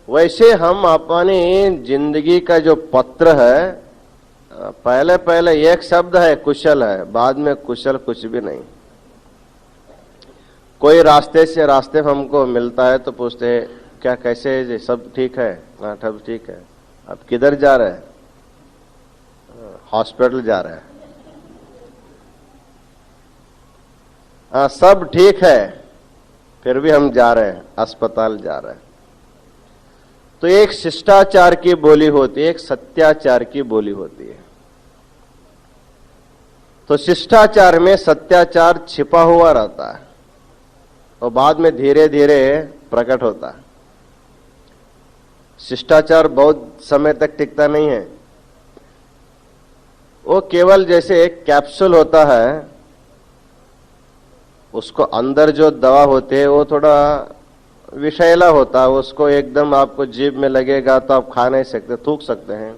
वैसे हम अपनी जिंदगी का जो पत्र है, पहले पहले एक शब्द है कुशल है, बाद में कुशल कुछ भी नहीं। कोई रास्ते हमको मिलता है तो पूछते हैं क्या कैसे है जी, सब ठीक है? हाँ सब ठीक है। अब किधर जा रहे हैं? हॉस्पिटल जा रहे हैं। हाँ सब ठीक है, फिर भी हम जा रहे हैं, अस्पताल जा रहे हैं। तो एक शिष्टाचार की बोली होती है, एक सत्याचार की बोली होती है। तो शिष्टाचार में सत्याचार छिपा हुआ रहता है और बाद में धीरे धीरे प्रकट होता है। शिष्टाचार बहुत समय तक टिकता नहीं है। वो केवल जैसे एक कैप्सूल होता है, उसको अंदर जो दवा होती है वो थोड़ा विषैला होता है, उसको एकदम आपको जीभ में लगेगा तो आप खा नहीं सकते, थूक सकते हैं।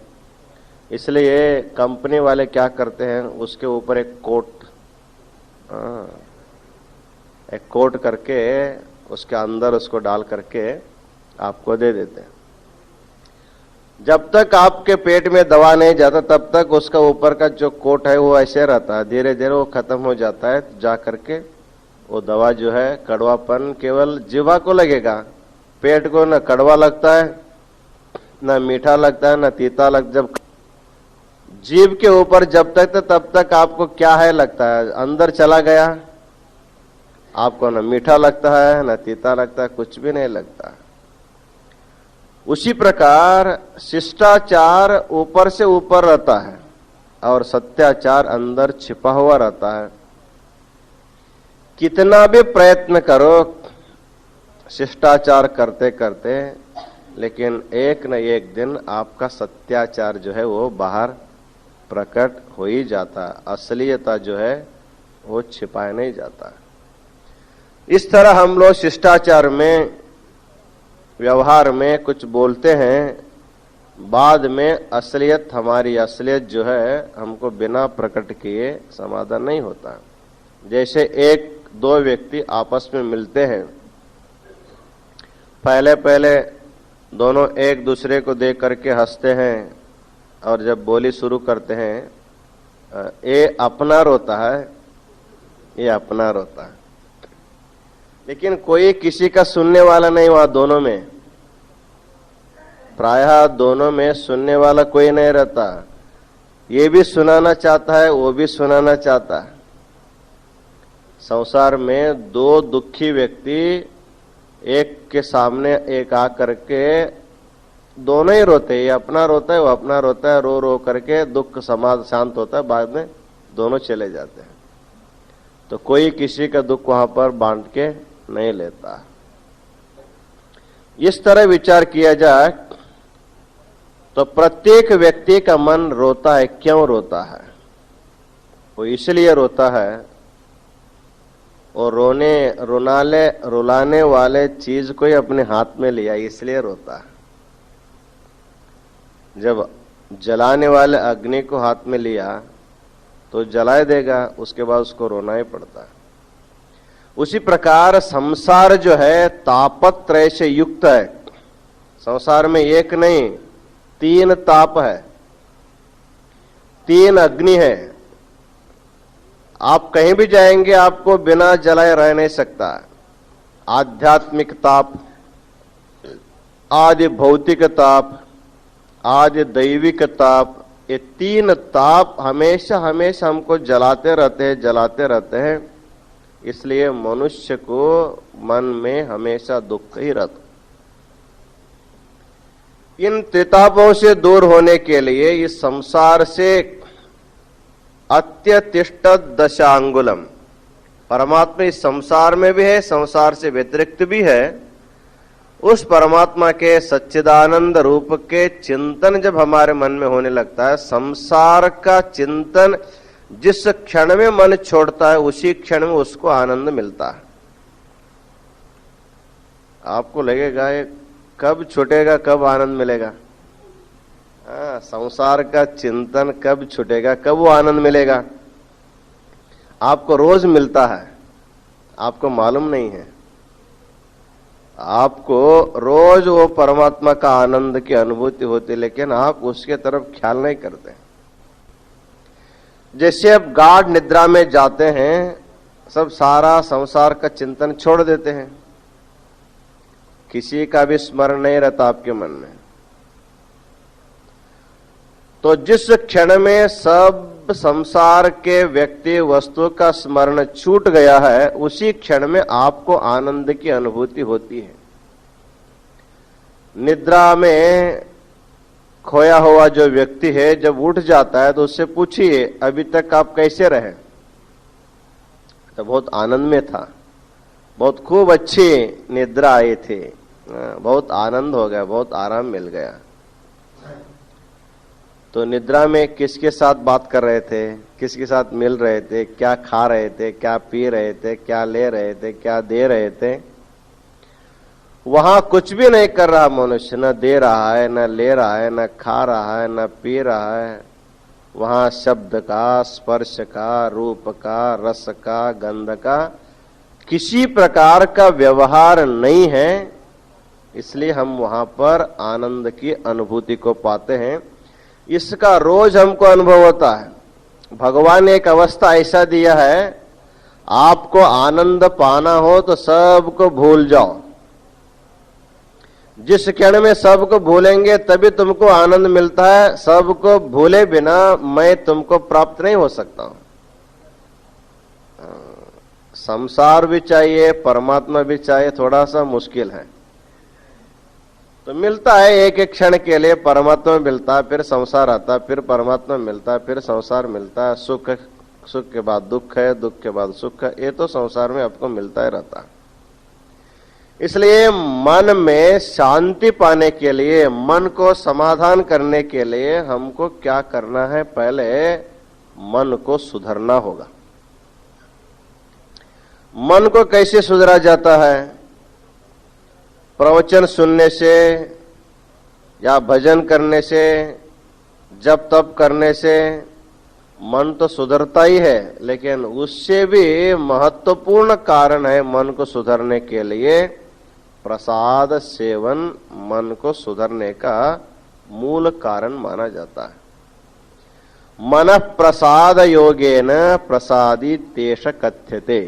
इसलिए कंपनी वाले क्या करते हैं, उसके ऊपर एक कोट करके उसके अंदर उसको डाल करके आपको दे देते हैं। जब तक आपके पेट में दवा नहीं जाता तब तक उसका ऊपर का जो कोट है वो ऐसे रहता है, धीरे धीरे वो खत्म हो जाता है। जा करके वो दवा जो है, कड़वापन केवल जीवा को लगेगा, पेट को न कड़वा लगता है, न मीठा लगता है, न तीता लगता। जब जीभ के ऊपर जब तक तब तक आपको क्या है लगता है, अंदर चला गया, आपको न मीठा लगता है न तीता लगता है, कुछ भी नहीं लगता। उसी प्रकार शिष्टाचार ऊपर से ऊपर रहता है और सत्याचार अंदर छिपा हुआ रहता है। कितना भी प्रयत्न करो शिष्टाचार करते करते लेकिन एक न एक दिन आपका सत्याचार जो है वो बाहर प्रकट हो ही जाता, असलियता जो है वो छिपाया नहीं जाता। इस तरह हम लोग शिष्टाचार में, व्यवहार में कुछ बोलते हैं, बाद में असलियत, हमारी असलियत जो है हमको बिना प्रकट किए समाधान नहीं होता। जैसे एक दो व्यक्ति आपस में मिलते हैं, पहले पहले दोनों एक दूसरे को देख करके हंसते हैं और जब बोली शुरू करते हैं, ये अपना रोता है, ये अपना रोता है, लेकिन कोई किसी का सुनने वाला नहीं वहां दोनों में, प्रायः दोनों में सुनने वाला कोई नहीं रहता। ये भी सुनाना चाहता है, वो भी सुनाना चाहता है। संसार में दो दुखी व्यक्ति एक के सामने एक आकर के दोनों ही रोते हैं, ये अपना रोता है, वो अपना रोता है, रो रो करके दुख समाज शांत होता है, बाद में दोनों चले जाते हैं। तो कोई किसी का दुख वहां पर बांट के नहीं लेता। इस तरह विचार किया जाए तो प्रत्येक व्यक्ति का मन रोता है। क्यों रोता है? वो इसलिए रोता है, और रुलाने वाले चीज को ही अपने हाथ में लिया इसलिए रोता है। जब जलाने वाले अग्नि को हाथ में लिया तो जलाए देगा, उसके बाद उसको रोना ही पड़ता है। उसी प्रकार संसार जो है तापत्रय से युक्त है। संसार में एक नहीं, तीन ताप है, तीन अग्नि है। आप कहीं भी जाएंगे आपको बिना जलाए रह नहीं सकता। आध्यात्मिक ताप, आदि भौतिक ताप, आदि दैविक ताप, ये तीन ताप हमेशा हमेशा हमको जलाते रहते हैं। इसलिए मनुष्य को मन में हमेशा दुख ही रहता। इन त्रितापों से दूर होने के लिए इस संसार से अत्यतिष्ठ दशांगुलम, परमात्मा इस संसार में भी है, संसार से व्यतिरिक्त भी है। उस परमात्मा के सच्चिदानंद रूप के चिंतन जब हमारे मन में होने लगता है, संसार का चिंतन जिस क्षण में मन छोड़ता है उसी क्षण में उसको आनंद मिलता है। आपको लगेगा ये कब छूटेगा, कब आनंद मिलेगा? संसार का चिंतन कब छूटेगा, कब वो आनंद मिलेगा? आपको रोज मिलता है, आपको मालूम नहीं है। आपको रोज वो परमात्मा का आनंद की अनुभूति होती, लेकिन आप उसके तरफ ख्याल नहीं करते। जैसे अब गाढ़ निद्रा में जाते हैं, सब सारा संसार का चिंतन छोड़ देते हैं, किसी का भी स्मरण नहीं रहता आपके मन में। तो जिस क्षण में सब संसार के व्यक्ति वस्तु का स्मरण छूट गया है, उसी क्षण में आपको आनंद की अनुभूति होती है। निद्रा में खोया हुआ जो व्यक्ति है जब उठ जाता है तो उससे पूछिए अभी तक आप कैसे रहे? तो बहुत आनंद में था, बहुत खूब अच्छी निद्रा आई थी, बहुत आनंद हो गया, बहुत आराम मिल गया। तो निद्रा में किसके साथ बात कर रहे थे, किसके साथ मिल रहे थे, क्या खा रहे थे, क्या पी रहे थे, क्या ले रहे थे, क्या दे रहे थे? वहां कुछ भी नहीं कर रहा मनुष्य, न दे रहा है, न ले रहा है, न खा रहा है, न पी रहा है। वहां शब्द का, स्पर्श का, रूप का, रस का, गंध का किसी प्रकार का व्यवहार नहीं है। इसलिए हम वहां पर आनंद की अनुभूति को पाते हैं। इसका रोज हमको अनुभव होता है। भगवान ने एक अवस्था ऐसा दिया है, आपको आनंद पाना हो तो सबको भूल जाओ। जिस क्षण में सबको भूलेंगे तभी तुमको आनंद मिलता है। सबको भूले बिना मैं तुमको प्राप्त नहीं हो सकता हूं। संसार भी चाहिए, परमात्मा भी चाहिए, थोड़ा सा मुश्किल है। तो मिलता है एक एक क्षण के लिए, परमात्मा मिलता है, फिर संसार आता है, फिर परमात्मा मिलता है, फिर संसार मिलता है। सुख, सुख के बाद दुख है, दुख के बाद सुख है। ये तो संसार में आपको मिलता ही रहता है। इसलिए मन में शांति पाने के लिए, मन को समाधान करने के लिए हमको क्या करना है? पहले मन को सुधरना होगा। मन को कैसे सुधरा जाता है? प्रवचन सुनने से या भजन करने से, जप तप करने से मन तो सुधरता ही है, लेकिन उससे भी महत्वपूर्ण कारण है मन को सुधरने के लिए प्रसाद सेवन। मन को सुधरने का मूल कारण माना जाता है। मन प्रसाद योगेन प्रसादी तेष कथ्यते।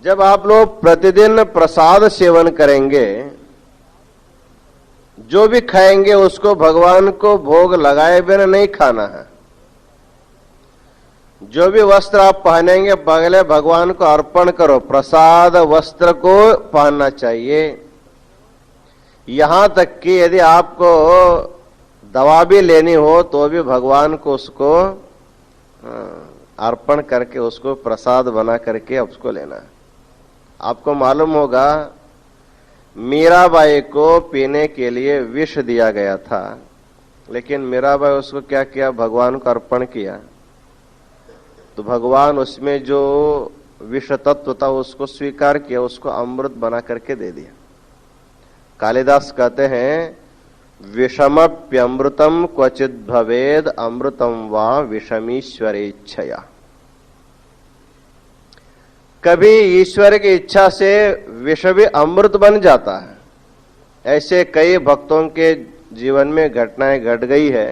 जब आप लोग प्रतिदिन प्रसाद सेवन करेंगे, जो भी खाएंगे उसको भगवान को भोग लगाए बिना नहीं खाना है। जो भी वस्त्र आप पहनेंगे पहले भगवान को अर्पण करो, प्रसाद वस्त्र को पहनना चाहिए। यहां तक कि यदि आपको दवा भी लेनी हो तो भी भगवान को उसको अर्पण करके उसको प्रसाद बना करके उसको लेना है। आपको मालूम होगा मीराबाई को पीने के लिए विष दिया गया था, लेकिन मीराबाई उसको क्या किया? भगवान को अर्पण किया। तो भगवान उसमें जो विष तत्व था उसको स्वीकार किया, उसको अमृत बना करके दे दिया। कालिदास कहते हैं विषमप्यमृतम क्वचित भवेद अमृतम वा विषमीश्वरेच्छया। कभी ईश्वर की इच्छा से विष भी अमृत बन जाता है। ऐसे कई भक्तों के जीवन में घटनाएं घट गई है।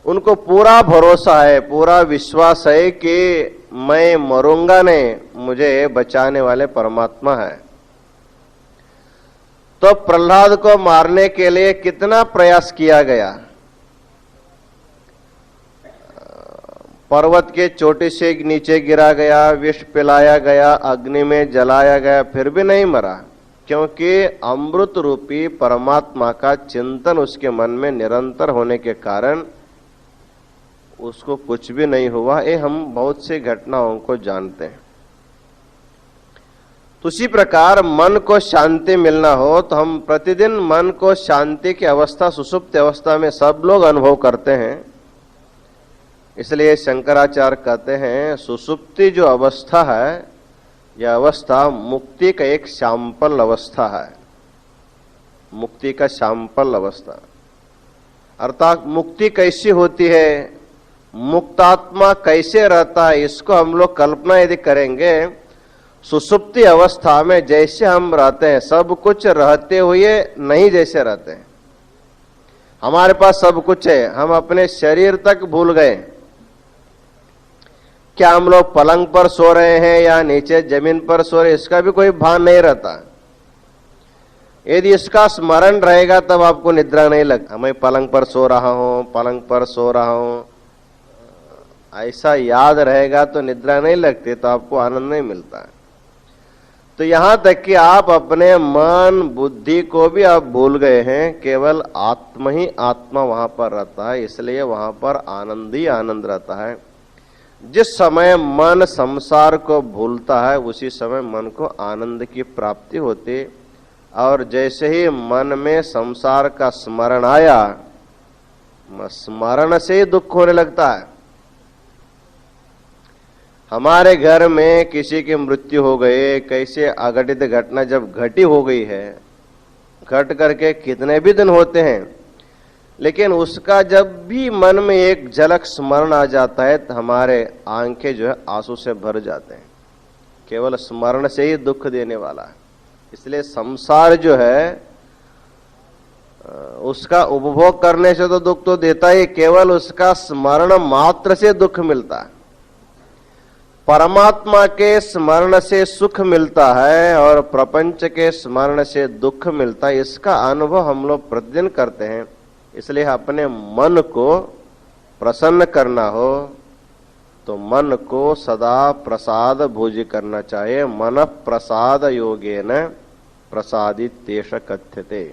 उनको पूरा भरोसा है, पूरा विश्वास है कि मैं मरूंगा नहीं, मुझे बचाने वाले परमात्मा है। तो प्रहलाद को मारने के लिए कितना प्रयास किया गया। पर्वत के चोटी से नीचे गिरा गया, विष पिलाया गया, अग्नि में जलाया गया, फिर भी नहीं मरा, क्योंकि अमृत रूपी परमात्मा का चिंतन उसके मन में निरंतर होने के कारण उसको कुछ भी नहीं हुआ। ये हम बहुत सी घटनाओं को जानते हैं। तो उसी प्रकार मन को शांति मिलना हो तो हम प्रतिदिन मन को शांति की अवस्था, सुषुप्त अवस्था में सब लोग अनुभव करते हैं। इसलिए शंकराचार्य कहते हैं सुषुप्ति जो अवस्था है, यह अवस्था मुक्ति का एक सैंपल अवस्था है। मुक्ति का सैंपल अवस्था अर्थात मुक्ति कैसी होती है, मुक्तात्मा कैसे रहता है, इसको हम लोग कल्पना यदि करेंगे, सुषुप्ति अवस्था में जैसे हम रहते हैं, सब कुछ रहते हुए नहीं जैसे रहते हैं। हमारे पास सब कुछ है, हम अपने शरीर तक भूल गए। क्या हम लोग पलंग पर सो रहे हैं या नीचे जमीन पर सो रहे, इसका भी कोई भान नहीं रहता। यदि इसका स्मरण रहेगा तब आपको निद्रा नहीं लगती। मैं पलंग पर सो रहा हूं, पलंग पर सो रहा हूं, ऐसा याद रहेगा तो निद्रा नहीं लगती, तो आपको आनंद नहीं मिलता है। तो यहां तक कि आप अपने मन बुद्धि को भी आप भूल गए हैं, केवल आत्मा ही आत्मा वहां पर रहता है, इसलिए वहां पर आनंद ही आनंद रहता है। जिस समय मन संसार को भूलता है उसी समय मन को आनंद की प्राप्ति होती, और जैसे ही मन में संसार का स्मरण आया, स्मरण से ही दुख होने लगता है। हमारे घर में किसी की मृत्यु हो गई, कैसे अघटित घटना जब घटी हो गई है, घट करके कितने भी दिन होते हैं, लेकिन उसका जब भी मन में एक झलक स्मरण आ जाता है तो हमारे आंखें जो है आंसू से भर जाते हैं। केवल स्मरण से ही दुख देने वाला है। इसलिए संसार जो है उसका उपभोग करने से तो दुख तो देता ही, केवल उसका स्मरण मात्र से दुख मिलता है। परमात्मा के स्मरण से सुख मिलता है और प्रपंच के स्मरण से दुख मिलता है। इसका अनुभव हम लोग प्रतिदिन करते हैं। इसलिए अपने मन को प्रसन्न करना हो तो मन को सदा प्रसाद भोज्य करना चाहिए। मन प्रसाद योगेन प्रसादितेश कथ्यते।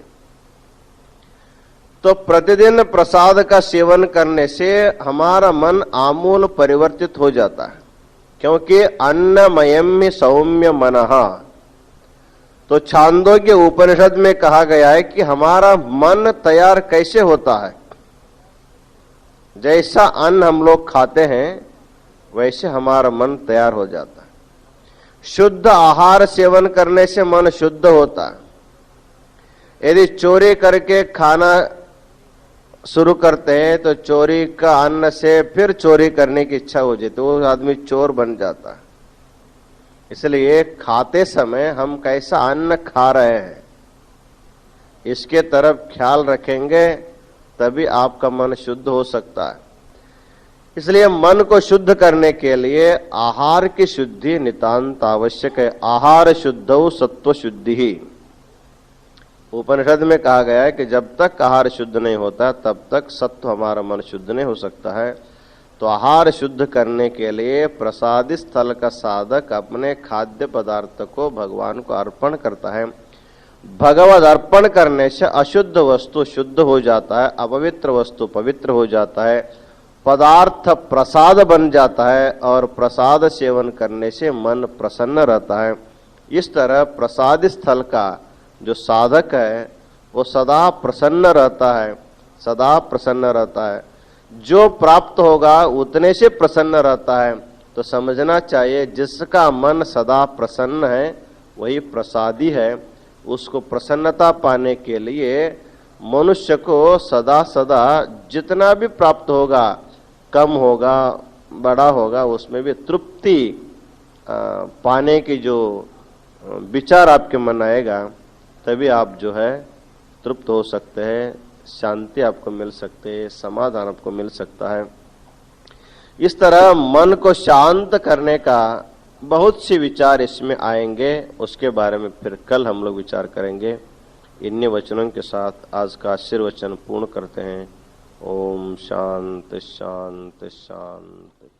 तो प्रतिदिन प्रसाद का सेवन करने से हमारा मन आमूल परिवर्तित हो जाता है, क्योंकि अन्नमयम सौम्य मनः, तो छांदोग्य उपनिषद में कहा गया है कि हमारा मन तैयार कैसे होता है। जैसा अन्न हम लोग खाते हैं वैसे हमारा मन तैयार हो जाता है। शुद्ध आहार सेवन करने से मन शुद्ध होता है। यदि चोरी करके खाना शुरू करते हैं तो चोरी का अन्न से फिर चोरी करने की इच्छा हो जाती है, तो वो आदमी चोर बन जाता है। इसलिए खाते समय हम कैसा अन्न खा रहे हैं इसके तरफ ख्याल रखेंगे तभी आपका मन शुद्ध हो सकता है। इसलिए मन को शुद्ध करने के लिए आहार की शुद्धि नितांत आवश्यक है। आहार शुद्धौ सत्व शुद्धि ही। उपनिषद में कहा गया है कि जब तक आहार शुद्ध नहीं होता तब तक सत्व हमारा मन शुद्ध नहीं हो सकता है। तो आहार शुद्ध करने के लिए प्रसादी स्थल का साधक अपने खाद्य पदार्थ को भगवान को अर्पण करता है। भगवद अर्पण करने से अशुद्ध वस्तु शुद्ध हो जाता है, अपवित्र वस्तु पवित्र हो जाता है, पदार्थ प्रसाद बन जाता है और प्रसाद सेवन करने से मन प्रसन्न रहता है। इस तरह प्रसाद स्थल का जो साधक है वो सदा प्रसन्न रहता है, सदा प्रसन्न रहता है। जो प्राप्त होगा उतने से प्रसन्न रहता है। तो समझना चाहिए जिसका मन सदा प्रसन्न है वही प्रसादी है। उसको प्रसन्नता पाने के लिए मनुष्य को सदा सदा जितना भी प्राप्त होगा, कम होगा बड़ा होगा, उसमें भी तृप्ति पाने की जो विचार आपके मन आएगा तभी आप जो है तृप्त हो सकते हैं, शांति आपको मिल सकते है, समाधान आपको मिल सकता है। इस तरह मन को शांत करने का बहुत सी विचार इसमें आएंगे, उसके बारे में फिर कल हम लोग विचार करेंगे। इन्हीं वचनों के साथ आज का आशीर्वचन पूर्ण करते हैं। ओम शांति शांति शांति।